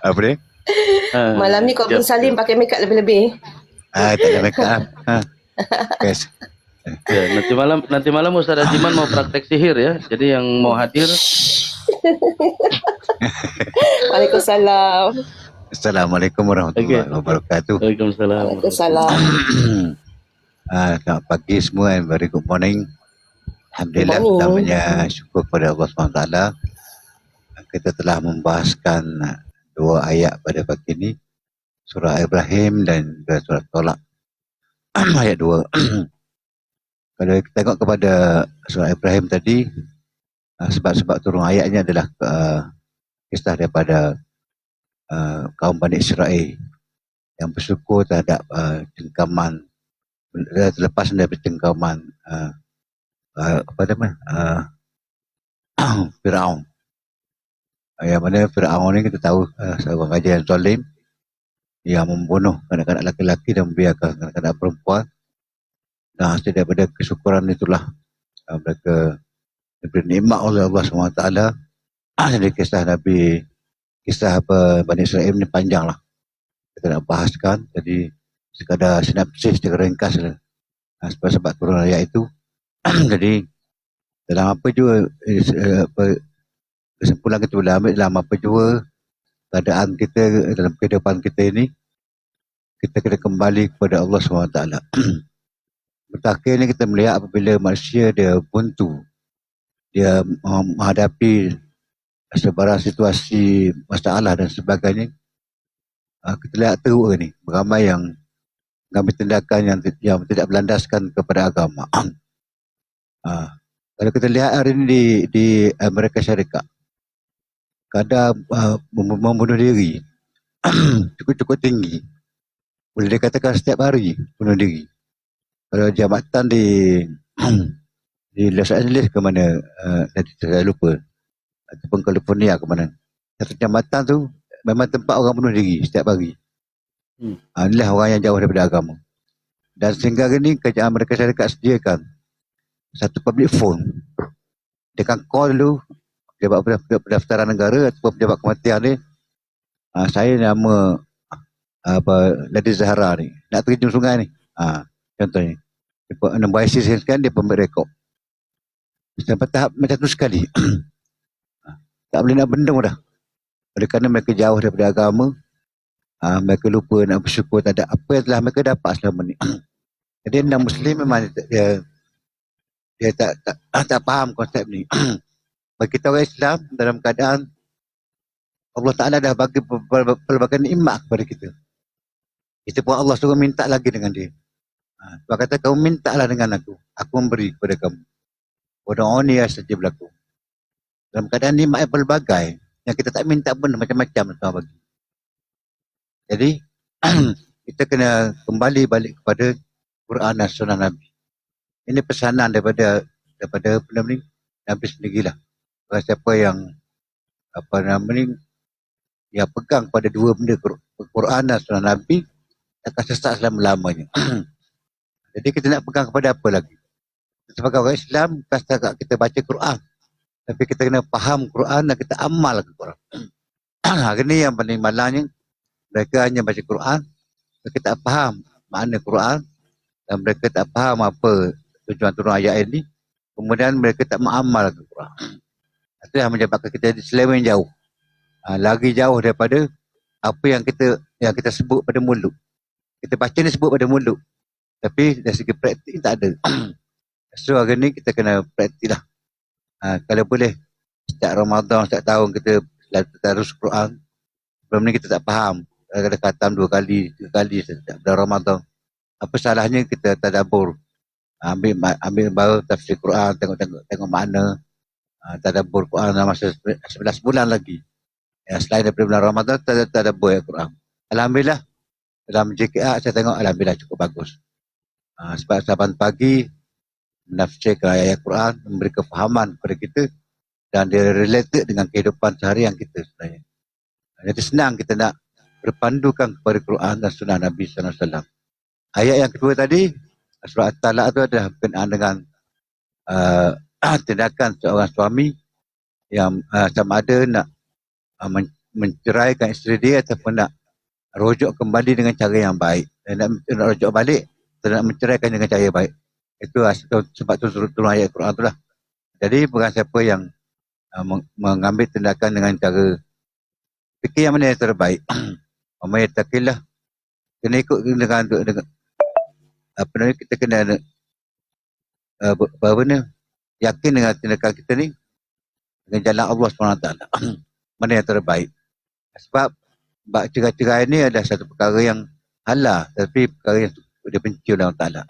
Apa dia? Malam ni kau pun Salim pakai make up lebih-lebih. Tak ada make up. Guys. Ya, nanti malam Ustaz Aziman mau praktek sihir ya. Jadi yang mau hadir Waalaikumsalam. Assalamualaikum warahmatullahi wabarakatuh. Waalaikumsalam. Waalaikumsalam. Selamat pagi semua and very good morning. Alhamdulillah, Good morning. pertamanya syukur kepada Allah SWT. Kita telah membahaskan dua ayat pada pagi ini, surah Ibrahim dan surah Tolak. Ayat 2. Kalau kita tengok kepada surah Ibrahim tadi, sebab-sebab turun ayatnya adalah kisah daripada kaum Bani Israel yang bersyukur terhadap cengkaman, terlepas dari cengkaman apa nama Firaun. Yang mana Firaun ni kita tahu seorang raja yang zalim yang membunuh kanak-kanak lelaki dan membiarkan kanak-kanak perempuan. Nah, hasil daripada kesyukuran itulah mereka diberi nikmat oleh Allah SWT. Jadi kisah Bani Israel ni panjang lah, kita nak bahaskan. Jadi sekadar sinopsis secara ringkas lah. Sebab turun ayat itu. Jadi dalam apa jua kesimpulan kita boleh ambil, dalam apa jua keadaan kita dalam kehidupan kita ini, kita kena kembali kepada Allah SWT. Mutakhir ni kita melihat apabila manusia dia buntu, dia menghadapi sebarang situasi, masalah dan sebagainya, kita lihat teruk ni, ramai yang mengambil tindakan yang tidak berlandaskan kepada agama. Kalau kita lihat hari ini di Amerika Syarikat, kadar membunuh diri cukup tinggi. Boleh dikatakan setiap hari bunuh diri. Kalau jabatan di Los Angeles ke mana, saya lupa, ataupun California ke mana, satu jambatan tu memang tempat orang bunuh diri setiap hari. Inilah orang yang jauh daripada agama. Dan sehingga ini kerajaan Amerika Syarikat sediakan satu public phone. Dia akan call dulu pejabat pendaftaran negara ataupun pejabat kematian ni, saya nama Lady Zahra ni, nak terjun sungai ni, contohnya nombor IC kan, dia pemberi rekod sampai tahap macam tu sekali. Tak boleh nak bendung dah, oleh kerana mereka jauh daripada agama. Mereka lupa nak bersyukur terhadap apa yang telah mereka dapat selama ni. Jadi orang Muslim memang dia tak faham konsep ni. Bagi kita orang Islam, dalam keadaan Allah Ta'ala dah bagi pelbagai nikmat kepada kita, kita pun Allah suruh minta lagi dengan dia. Sebab kata, kamu mintalah dengan aku memberi kepada kamu. Wada'uni astajib lakum. Dalam keadaan nikmat yang pelbagai, yang kita tak minta pun macam-macam Tuhan bagi. Jadi kita kena kembali balik kepada Quran dan Sunnah Nabi. Ini pesanan daripada Nabi sendirilah. Siapa yang yang pegang pada dua benda, Quran dan Sunnah Nabi, akan sesat selama-lamanya. Jadi kita nak pegang kepada apa lagi? Sebagai orang Islam, bukan setakat kita baca Quran, tapi kita kena faham Quran dan kita amal ke Quran. Hari ni yang paling malangnya, mereka hanya baca Quran, mereka tak faham makna Quran, dan mereka tak faham apa tujuan turun ayat ini, kemudian mereka tak mengamal ke Quran. Itu yang menyebabkan kita diselewen jauh, lagi jauh daripada apa yang kita sebut pada mulut. Kita baca ni sebut pada mulut, tapi dari segi praktik tak ada. So hari ni kita kena praktik lah. Kalau boleh setiap Ramadan, setiap tahun kita tadarus Quran. Sebelum ni kita tak faham, kadang-kadang khatam 2 kali, 3 kali setiap bulan Ramadan. Apa salahnya kita tadabbur, ambil baru tafsir Quran, tengok makna, tadabbur Quran dalam masa 11 bulan lagi. Selain daripada bulan Ramadan, tadabbur Quran. Alhamdulillah, dalam JKA saya tengok alhamdulillah cukup bagus. Sebab saban pagi menafsirkan ayat Quran, memberi kefahaman kepada kita, dan dia related dengan kehidupan seharian kita sebenarnya. Jadi senang kita nak berpandukan kepada Quran dan Sunnah Nabi SAW. Ayat yang kedua tadi, surah At-Talaq itu adalah berkenaan dengan tindakan seorang suami yang sama ada nak menceraikan isteri dia ataupun nak rujuk kembali dengan cara yang baik. Dan nak rujuk balik atau nak menceraikan dengan cara yang baik. Itu sebab tu turun ayat Quran tu lah. Jadi bukan siapa yang mengambil tindakan dengan cara fikir yang mana yang terbaik. Wa yattaqillah, kena ikut dengan apa namanya, kita kena apa ni, yakin dengan tindakan kita ni dengan jalan Allah SWT. Mana yang terbaik. Sebab cerai-cerai ni adalah satu perkara yang halal, tapi perkara yang dibenci oleh Allah Ta'ala.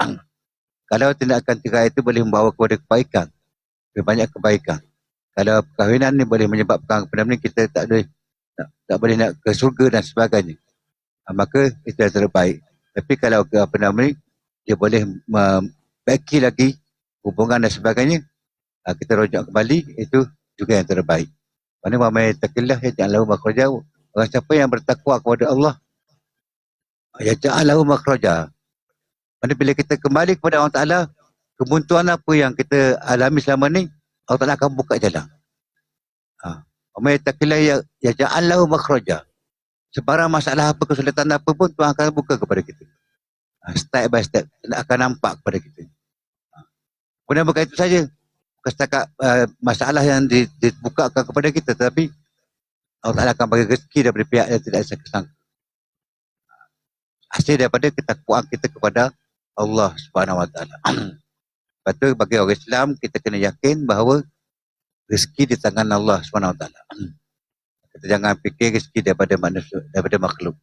Kalau tindakan cerai itu boleh membawa kepada kebaikan, lebih banyak kebaikan. Kalau perkahwinan ni boleh menyebabkan kepada ni kita tak boleh nak ke surga dan sebagainya, maka itu yang terbaik. Tapi kalau ke apa namanya, dia boleh membaiki lagi hubungan dan sebagainya, kita rujuk kembali, itu juga yang terbaik. Mana mamai takillah ya ja'alahu makhraja. Orang siapa yang bertakwa kepada Allah, ya ja'alahu makhraja. Mana bila kita kembali kepada Allah Ta'ala, kebuntuan apa yang kita alami selama ni, Allah Ta'ala akan buka jalan. Mamai takillah ya ja'alahu makhraja. Sebarang masalah apa, kesulitan apa pun, Tuhan akan buka kepada kita. Step by step, akan nampak kepada kita. Kemudian bukan itu saja, bukan setakat masalah yang dibukakan kepada kita, tetapi Allah Ta'ala akan bagi rezeki daripada pihak yang tidak disangka. Hasil daripada ketakwaan kita kepada Allah Subhanahu Wa Ta'ala. Lepas tu bagi orang Islam, kita kena yakin bahawa rezeki di tangan Allah Subhanahu Wa Ta'ala. Kita jangan fikir rezeki daripada manusia, daripada makhluk.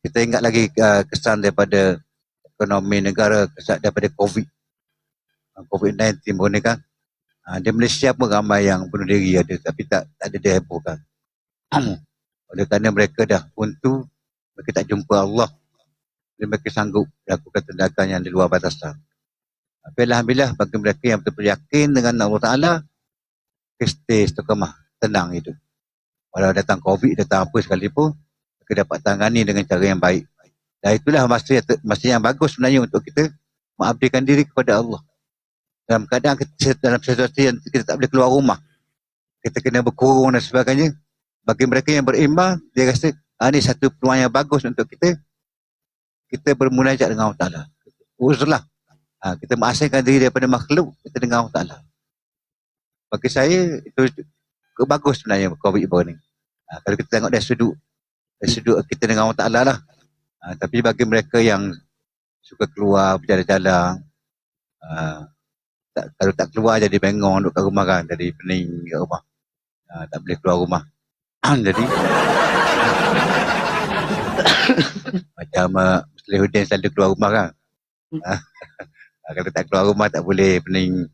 Kita ingat lagi kesan daripada ekonomi negara, kesan daripada COVID-19 pun ni kan. Di Malaysia pun ramai yang bunuh diri ada, tapi tak ada dihebohkan. Oleh kerana mereka dah buntu, mereka tak jumpa Allah, dan mereka sanggup melakukan tindakan yang di luar batasan. Tapi alhamdulillah bagi mereka yang betul-betul yakin dengan Allah Ta'ala, stay istiqamah, tenang hidup. Walau datang COVID, datang apa sekalipun, mereka dapat tangani dengan cara yang baik. Dan itulah masa yang bagus sebenarnya untuk kita mengabdikan diri kepada Allah. Dalam keadaan dalam situasi yang kita tak boleh keluar rumah, kita kena berkurung dan sebagainya, bagi mereka yang beriman, dia rasa ini satu peluang yang bagus untuk kita bermunajat dengan Allah Ta'ala. Uzlah, kita mengasingkan diri daripada makhluk, kita dengan Allah Ta'ala. Bagi saya itu bagus sebenarnya COVID baru ni. Kalau kita tengok dari sudut kita dengan Allah Ta'ala lah. Tapi bagi mereka yang suka keluar berjalan-jalan, kalau tak keluar jadi bengong duduk kat rumah kan, jadi pening kat rumah, tak boleh keluar rumah. Jadi macam Muslihuddin selalu keluar rumah kan. Kalau tak keluar rumah tak boleh, pening.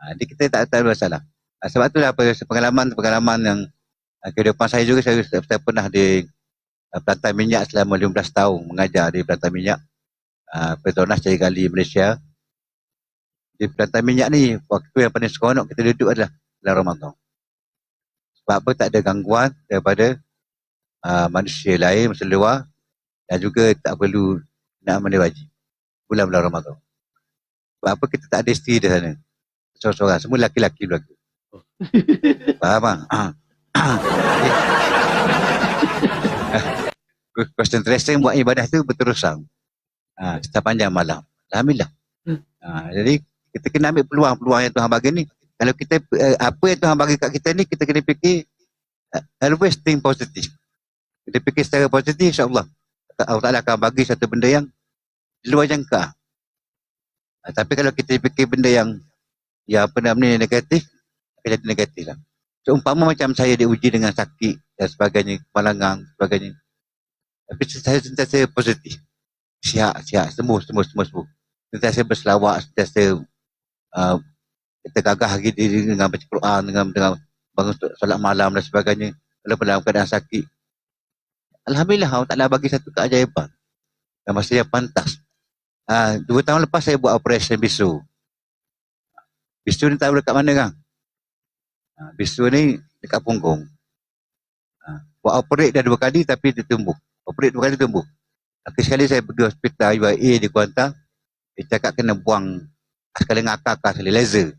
Jadi kita tak ada masalah. Sebab itulah pengalaman yang kehidupan saya juga, saya pernah di pelantai minyak selama 15 tahun mengajar di pelantai minyak Petronas Cari Gali Malaysia. Di pelantai minyak ni, waktu yang paling seronok kita duduk adalah bulan Ramadan. Sebab apa? Tak ada gangguan daripada manusia lain, manusia luar, dan juga tak perlu nak mandi wajib bulan-bulan Ramadan. Sebab apa? Kita tak ada isteri di sana, seorang-seorang, semua laki-laki berlaku. Faham tak? Concentration buat ibadah tu berterusan sepanjang malam. Alhamdulillah. Jadi kita kena ambil peluang-peluang yang Tuhan bagi ni. Kalau kita apa yang Tuhan bagi kat kita ni, kita kena fikir always think positif. Kita fikir secara positif, insya-Allah Allah Ta'ala akan bagi satu benda yang di luar jangka. Tapi kalau kita fikir benda yang apa namanya negatif, akan jadi negatif lah. Seumpama macam saya diuji dengan sakit dan sebagainya, kemalangan sebagainya, tapi saya sentiasa positif, sihat, sembuh. Sentiasa berselawat, sentiasa kita gagah lagi diri dengan baca Quran, dengan bangun solat malam dan sebagainya, walaupun dalam keadaan sakit. Alhamdulillah Allah Ta'ala bagi satu keajaiban dan masa yang pantas. 2 tahun lepas saya buat operasi bisu. Bisu ni tahu dekat mana kan? Bisu ni dekat punggung. Buat operate dah 2 kali tapi dia tumbuh. Operate 2 kali tumbuh. Akhir sekali saya pergi hospital UIA di Kuantan. Dia cakap kena buang sekali ngakak sekali laser.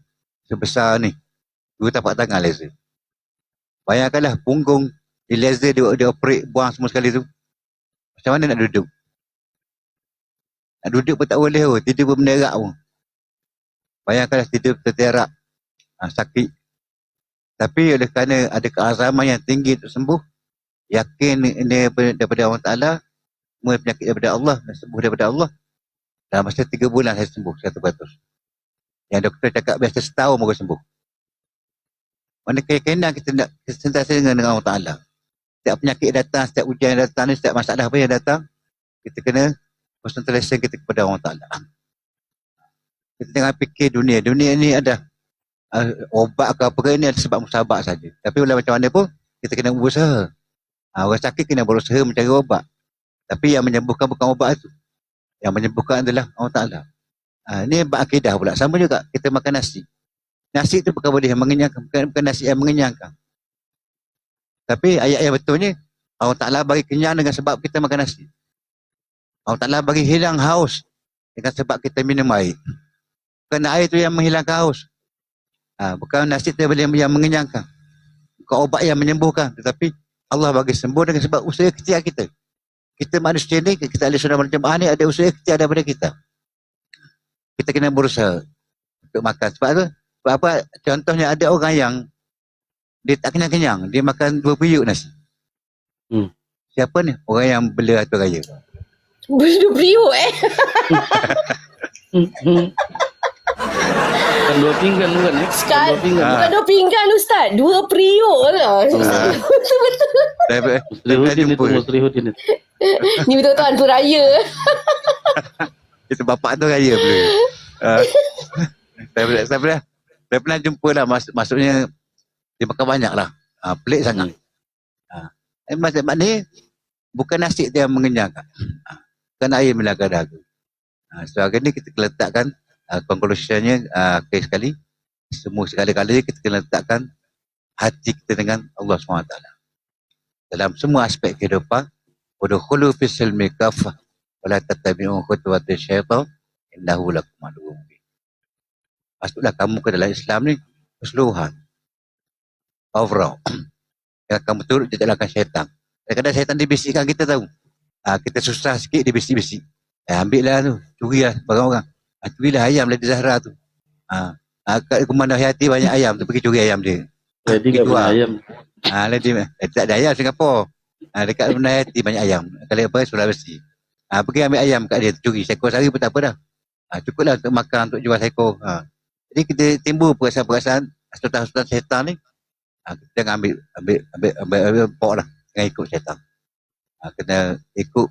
Sebesar ni. 2 tapak tangan laser. Bayangkanlah punggung di laser dia operate, buang semua sekali tu. Macam mana nak duduk? Nak duduk pun tak boleh pun. Tidur pun menderak pun. Bayangkanlah tidur terterak. Sakit. Tapi oleh kerana ada keazaman yang tinggi untuk sembuh, yakin ini daripada Allah Ta'ala, semua penyakit daripada Allah dan sembuh daripada Allah. Dalam masa 3 bulan saya sembuh 100%. Yang doktor cakap biasa setahun baru sembuh. Mana keyakinan kita nak sentiasa dengan Allah Ta'ala. Setiap penyakit datang, setiap ujian yang datang, setiap masalah apa yang datang, kita kena concentration kita kepada Allah Ta'ala. Kita jangan fikir dunia. Dunia ni ada obat ke apa ke, ini ada sebab musabak saja. Tapi walau macam mana pun, kita kena berusaha. Orang sakit kena berusaha mencari obat. Tapi yang menyembuhkan bukan obat itu. Yang menyembuhkan adalah Allah Ta'ala. Ini bab akidah pula. Sama juga kita makan nasi. Nasi itu bukan boleh mengenyangkan, bukan nasi yang mengenyangkan. Tapi ayat yang betulnya, Allah Ta'ala bagi kenyang dengan sebab kita makan nasi. Allah Ta'ala bagi hilang haus dengan sebab kita minum air. Bukan air itu yang menghilangkan haus. Bukan nasi itu yang mengenyangkan. Bukan obat yang menyembuhkan. Tetapi Allah bagi sembuh dengan sebab usaha kecil kita. Kita manusia ni, kita ahli sunnah wal jamaah ni ada usaha kecil daripada kita. Kita kena berusaha untuk makan. Sebab tu, sebab apa? Contohnya ada orang yang dia tak kenyang-kenyang, dia makan 2 periuk nasi. Siapa ni? Orang yang bela atau raya. Beriuk Bukan 2 pinggan bukan ya? Bukan 2 pinggan Ustaz, 2 periuk lah. Betul-betul. Muslihuddin itu. Ni betul-betul hantu raya. Itu bapak tu raya pula. Saya pernah jumpa lah, maksudnya dia makan banyak lah. Pelik sangat. Maksud ni bukan nasi dia yang mengenyangkan. Bukan air melaga dahaga. So hari ni kita letakkan conclusionnya akhir sekali. Semua segala-galanya kita kena letakkan hati kita dengan Allah SWT. Dalam semua aspek kehidupan. Udkhulu fi silmi kafah wala tattabi'u khutuwati syaitan innahu lakum aduwwun mubin. Masuklah kamu ke dalam Islam ni keseluruhan. Overall. Yang kamu turut di dalam syaitan. Kadang-kadang syaitan dibisikkan kita tahu. Kita susah sikit dia bisik-bisik. Ambil lah tu, curilah barang orang. Curilah ayam Lady Zahra tu. Kat Kumandan Hayati banyak ayam tu, pergi curi ayam dia. Jadi tak punya ayam. Lady, tak ada ayam Singapura. Dekat Kumandan Hayati banyak ayam. Kali apa Sulawesi. Pergi ambil ayam kat dia, curi. Seekor sehari pun tak apa dah. Cukuplah untuk makan, untuk jual seekor. Jadi kita timbul perasaan-perasaan asutan-asutan syaitan ni. Kita jangan ambil pok lah. Jangan ikut syaitan. Kena ikut,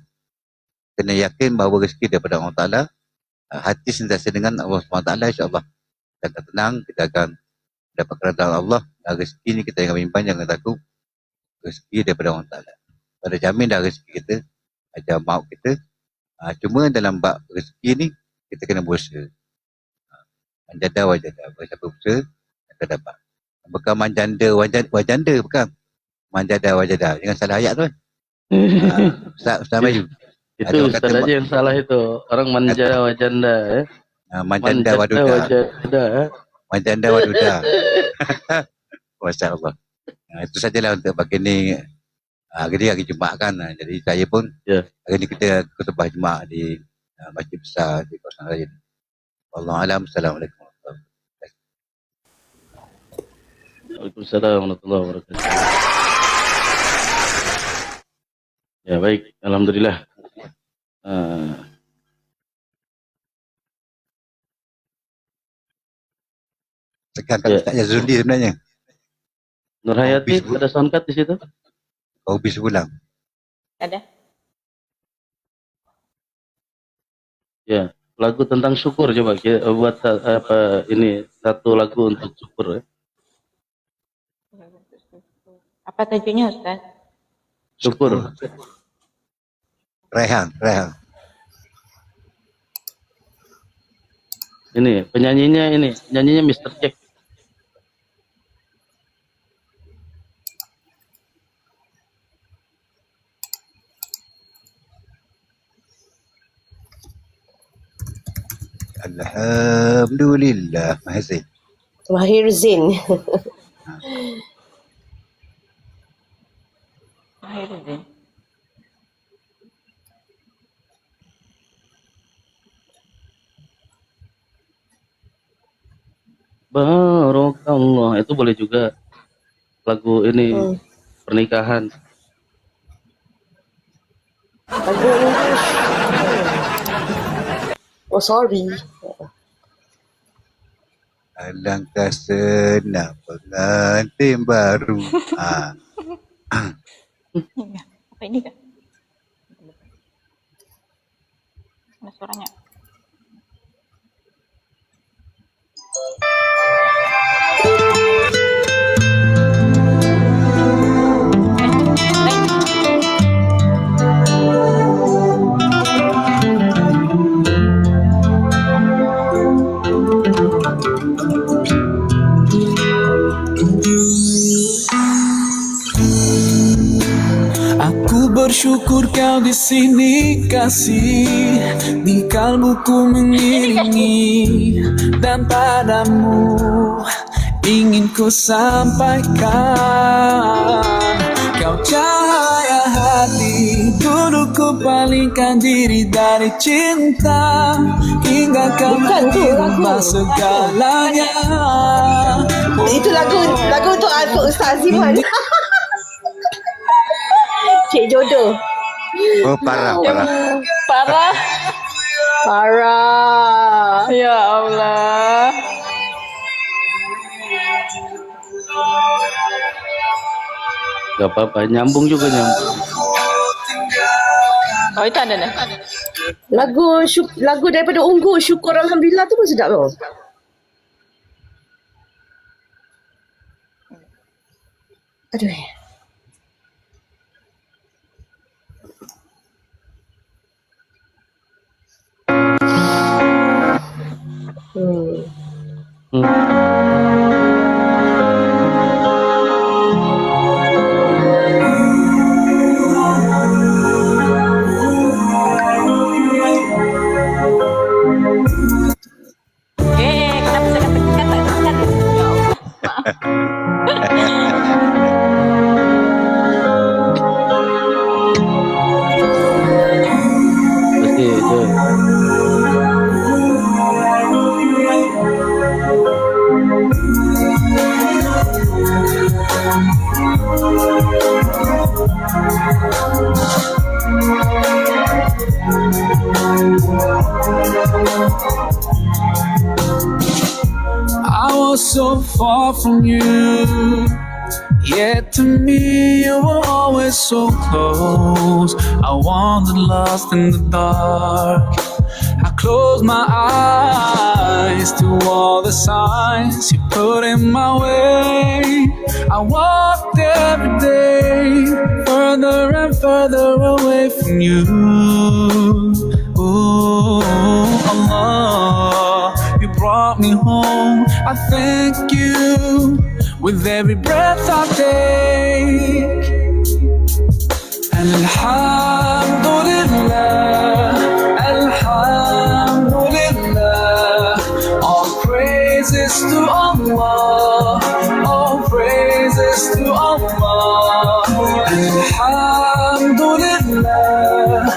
kena yakin bahawa rezeki daripada Allah Ta'ala. Hati sentiasa dengan Allah SWT, insyaAllah kita akan tenang, kita akan dapat keredaan Allah. Rezeki ni kita jangan bimbang, jangan takut. Rezeki daripada Allah Ta'ala. Pada jamin dah rezeki kita, ajar maaf kita. Cuma dalam bab rezeki ni kita kena berusaha. Manjada wajada, siapa berusaha akan dapat. Bukan manjanda wajanda, bukan. Manjada wajada, jangan salah ayat tu kan. Ustaz Maju. Itu Ustaz aja yang salah itu. Orang manja wajanda. Manjanda waduda. Manjanda waduda. Masya Allah. Itu sajalah untuk pagi ni. Hari Jumaat kan. Jadi saya pun hari ni kita khutbah Jumaat di Masjid Besar di kawasan raya. Wallahualam. Assalamualaikum warahmatullahi wabarakatuh. Waalaikumsalam warahmatullahi wabarakatuh. Ya baik, alhamdulillah. Sekarang kalau tak Yazuli sebenarnya. Nur Hayati ada soundcard di situ? Hobi sebulan. Ada. Ya, lagu tentang syukur coba kita buat apa ini satu lagu untuk syukur ya. Apa tajuknya Ustaz? Syukur. Rehan. Ini penyanyinya Mr. Jack. Alhamdulillah, Mahzin. Mahir Zain. Akhirnya. Barakallah, itu boleh juga. lagu ini pernikahan. Lagu English. Oh sorry. Alangkah senang pengantin baru. Ini kah? Apa ini kah? Mana suaranya? Aku bersyukur kau di sini kasih, di kalbuku mengiringi, dan padamu ingin ku sampaikan. Kau cahaya hati, dulu ku palingkan diri dari cinta, hingga kau merubah segalanya. Itu lagu untuk Ustaz Ziman. Cik Jodoh. Oh, parah. Parah. Ya Allah. Gak apa-apa, nyambung juga nyambung. Oh itu ada dah. Lagu daripada Ungu, Syukur Alhamdulillah tu pun sedap tau. Aduh. Kenapa saya kata ya Allah. Pasti itu. I was so far from you, yet to me you were always so close. I wandered lost in the dark. I closed my eyes to all the signs you put in my way. I walked every day further and further away from you. Oh Allah, you brought me home. I thank you with every breath I take. And Alhamdulillah, Alhamdulillah, all praises to Allah, all praises to Allah. Alhamdulillah,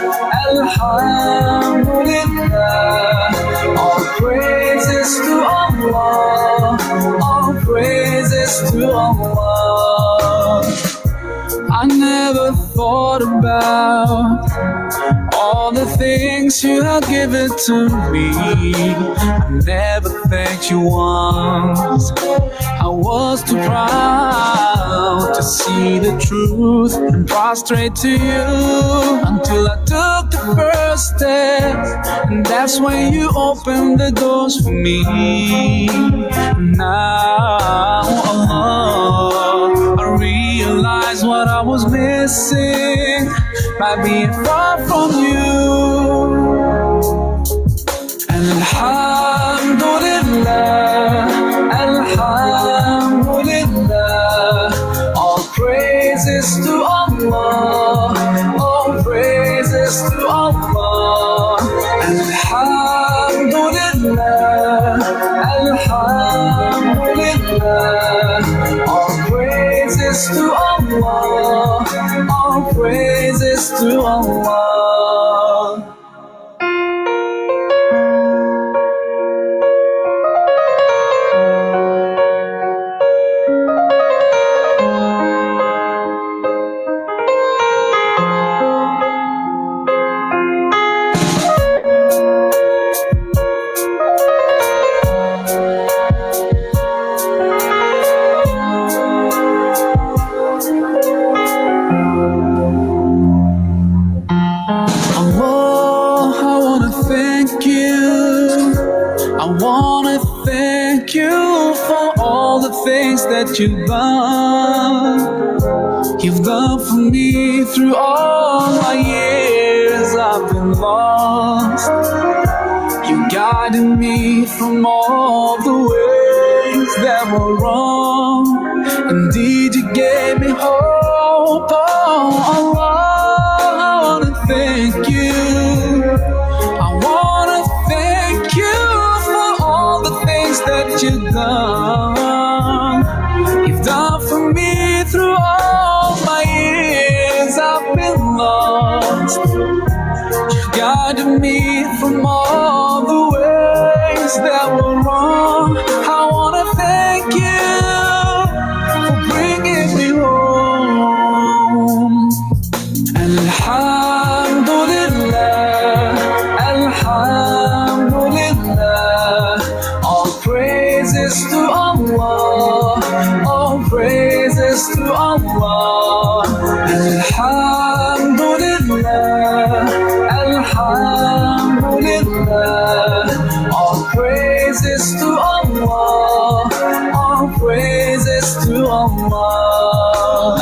Alhamdulillah, all praises to Allah, all praises to Allah. I never thought about all the things you have given to me. I never thanked you once. I was too proud to see the truth and prostrate to you until I took the first step, and that's when you opened the doors for me. Now, I realize what I was missing by being far from you. And Alhamdulillah, Alhamdulillah, all praises to Allah, all praises to Allah. And Alhamdulillah, Alhamdulillah, all praises to Allah, all praises to Allah. things that you've done for me through all my years I've been lost. You guided me from all the ways that were wrong. Indeed, you gave me hope. Oh, Allah, I wanna thank you. I wanna thank you for all the things that you've done. You've done for me through all my years I've been lost. You guided me from all the ways that were wrong. I wanna thank you for bringing me home. Alhamdulillah, Alhamdulillah. All praises to Allah, all praises to Allah. Alhamdulillah, Alhamdulillah. All praises to Allah, all praises to Allah.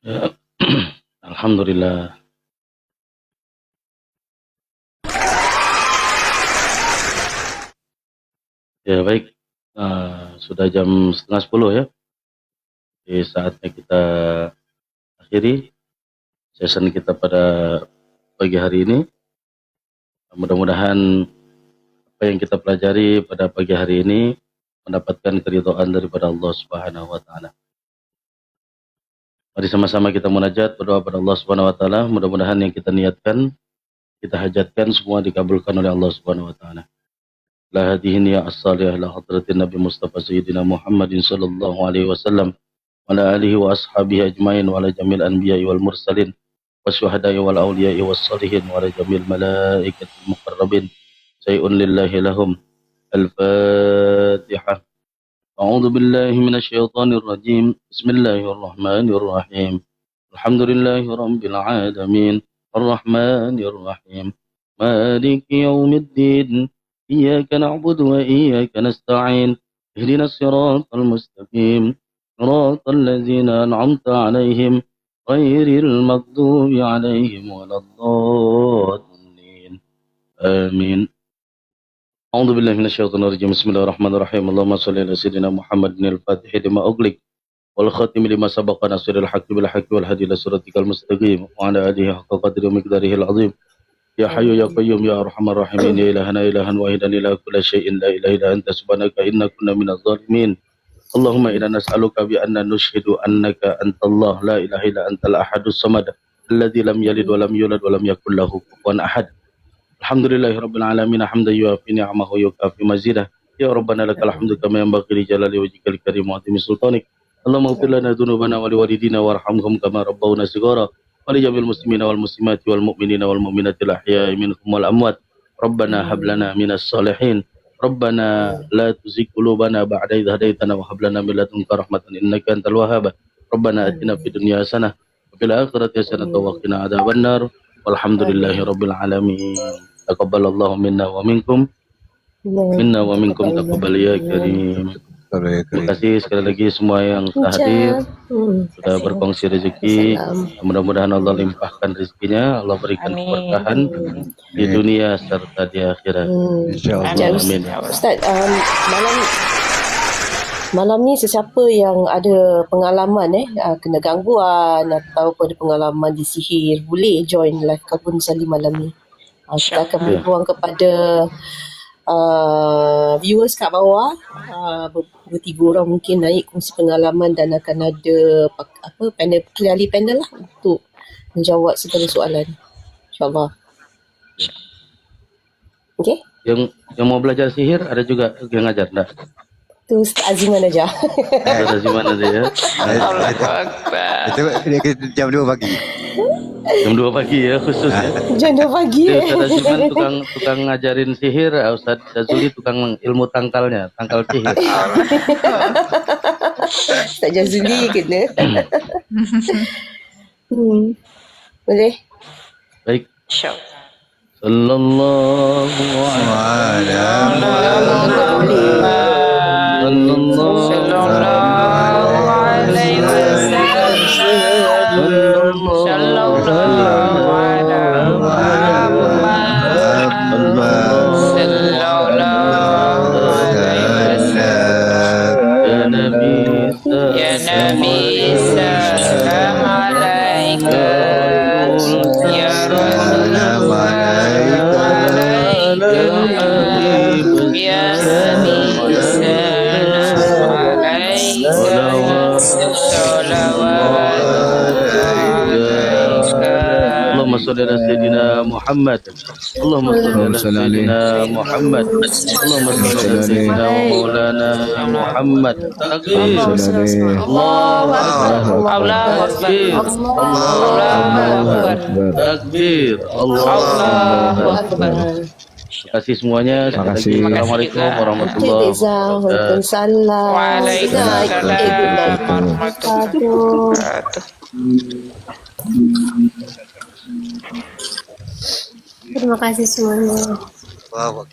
Ya. Alhamdulillah. Ya baik, sudah jam 9:30 ya. Jadi saatnya kita akhiri session kita pada pagi hari ini. Mudah-mudahan apa yang kita pelajari pada pagi hari ini mendapatkan keridhaan daripada Allah Subhanahu wa taala. Mari sama-sama kita munajat, berdoa pada Allah Subhanahu wa taala, mudah-mudahan yang kita niatkan, kita hajatkan semua dikabulkan oleh Allah Subhanahu wa taala. La hadhihi niyya as-salihah la hadratin Nabi Mustafa Sayyidina Muhammadin sallallahu alaihi wasallam wa ala alihi wa ashabihi ajmain wa ala jamil anbiya'i wal mursalin wasyuhada'i wal awliya'i was salihin wa ala jamil malaikatil muqarrabin sayun lillahi lahum. Al-Fatihah. أعوذ بالله من الشيطان الرجيم بسم الله الرحمن الرحيم الحمد لله رب العالمين الرحمن الرحيم مالك يوم الدين إياك نعبد وإياك نستعين اهدنا الصراط المستقيم صراط الذين أنعمت عليهم غير المغضوب عليهم ولا الضالين آمين. أعوذ بالله من الشيطان الرجيم بسم الله الرحمن الرحيم اللهم صل على سيدنا محمد الفاتح لما أغلق والخاتم لما سبق ناصر الحق بالحق والهدي إلى صراطك المستقيم وعلى آله حق قدره ومقداره العظيم يا حي يا قيوم يا أرحم الراحمين يا إلهنا إلها واحدا إلى كل شيء لا إله إلا أنت سبحانك إنا كنا من الظالمين اللهم إنا نسألك بأن نشهد أنك أنت الله لا إله إلا أنت الأحد الصمد الذي لم يلد ولم يولد ولم يكن له كفوا أحد. Alhamdulillahi Rabbil Alamin hamdan yuafi ni'amahu yukafi mazidah. Ya Rabbana lakal hamdu kama yanbaghi li jalali wajhikal karim wa azimi sultanik. Allahumma ighfir lana dhunubana wa liwalidina warhamhum kama rabbawna shighara wa li jamil muslimina wal muslimati wal mu'minina wal mu'minati al ahya'i minhum wal amwat. Rabbana hab lana minas salihin. Rabbana la tuzigh qulubana ba'da idh hadaytana wa hab lana min ladunka rahmatan innaka antal wahhab. Rabbana atina fid dunya hasanah wa fil akhirati hasanah wa qina adzabannar. Walhamdulillahi rabbil alamin. Taqabbalallahu minna wa minkum taqabbal ya karim. Terima kasih sekali lagi semua yang sudah hadir, sudah berkongsi rezeki. Mudah-mudahan Allah limpahkan rezekinya, Allah berikan keberkahan di dunia serta di akhirat. Insyaallah. Amin. Ustaz, malam ni sesiapa yang ada pengalaman kena gangguan ataupun ada pengalaman disihir, boleh join live Kabun Salim malam ni. Kita akan berpeluang kepada viewers kat bawah, bertiga orang mungkin naik kongsi pengalaman dan akan ada panel, ahli panel lah untuk menjawab segala soalan. InsyaAllah. Okay? Yang mau belajar sihir ada juga yang ngajar enggak? Tu Ustaz Aziman aja. Ada Ziman aja ya. Itu dia jam 2 pagi. Jam 2 pagi ya khususnya. Jam 2 pagi. Ustaz Aziman tukang ngajarin sihir, Ustaz Jazuli tukang ilmu tangkal sihir. Ustaz Jazuli kena. Boleh? Baik. InsyaAllah. Sallallahu Allahumma sholli ala sayyidina Muhammad. Allahumma sholli ala sayyidina Muhammad. Allahumma sholli ala sayyidina Maulana Muhammad. Takbir. Allahu Akbar. Allahu Akbar. Takbir. Allahu Akbar. Terima kasih semuanya. Terima kasih. Assalamualaikum warahmatullahi wabarakatuh. Waalaikumsalam. Terima kasih semuanya. Wow.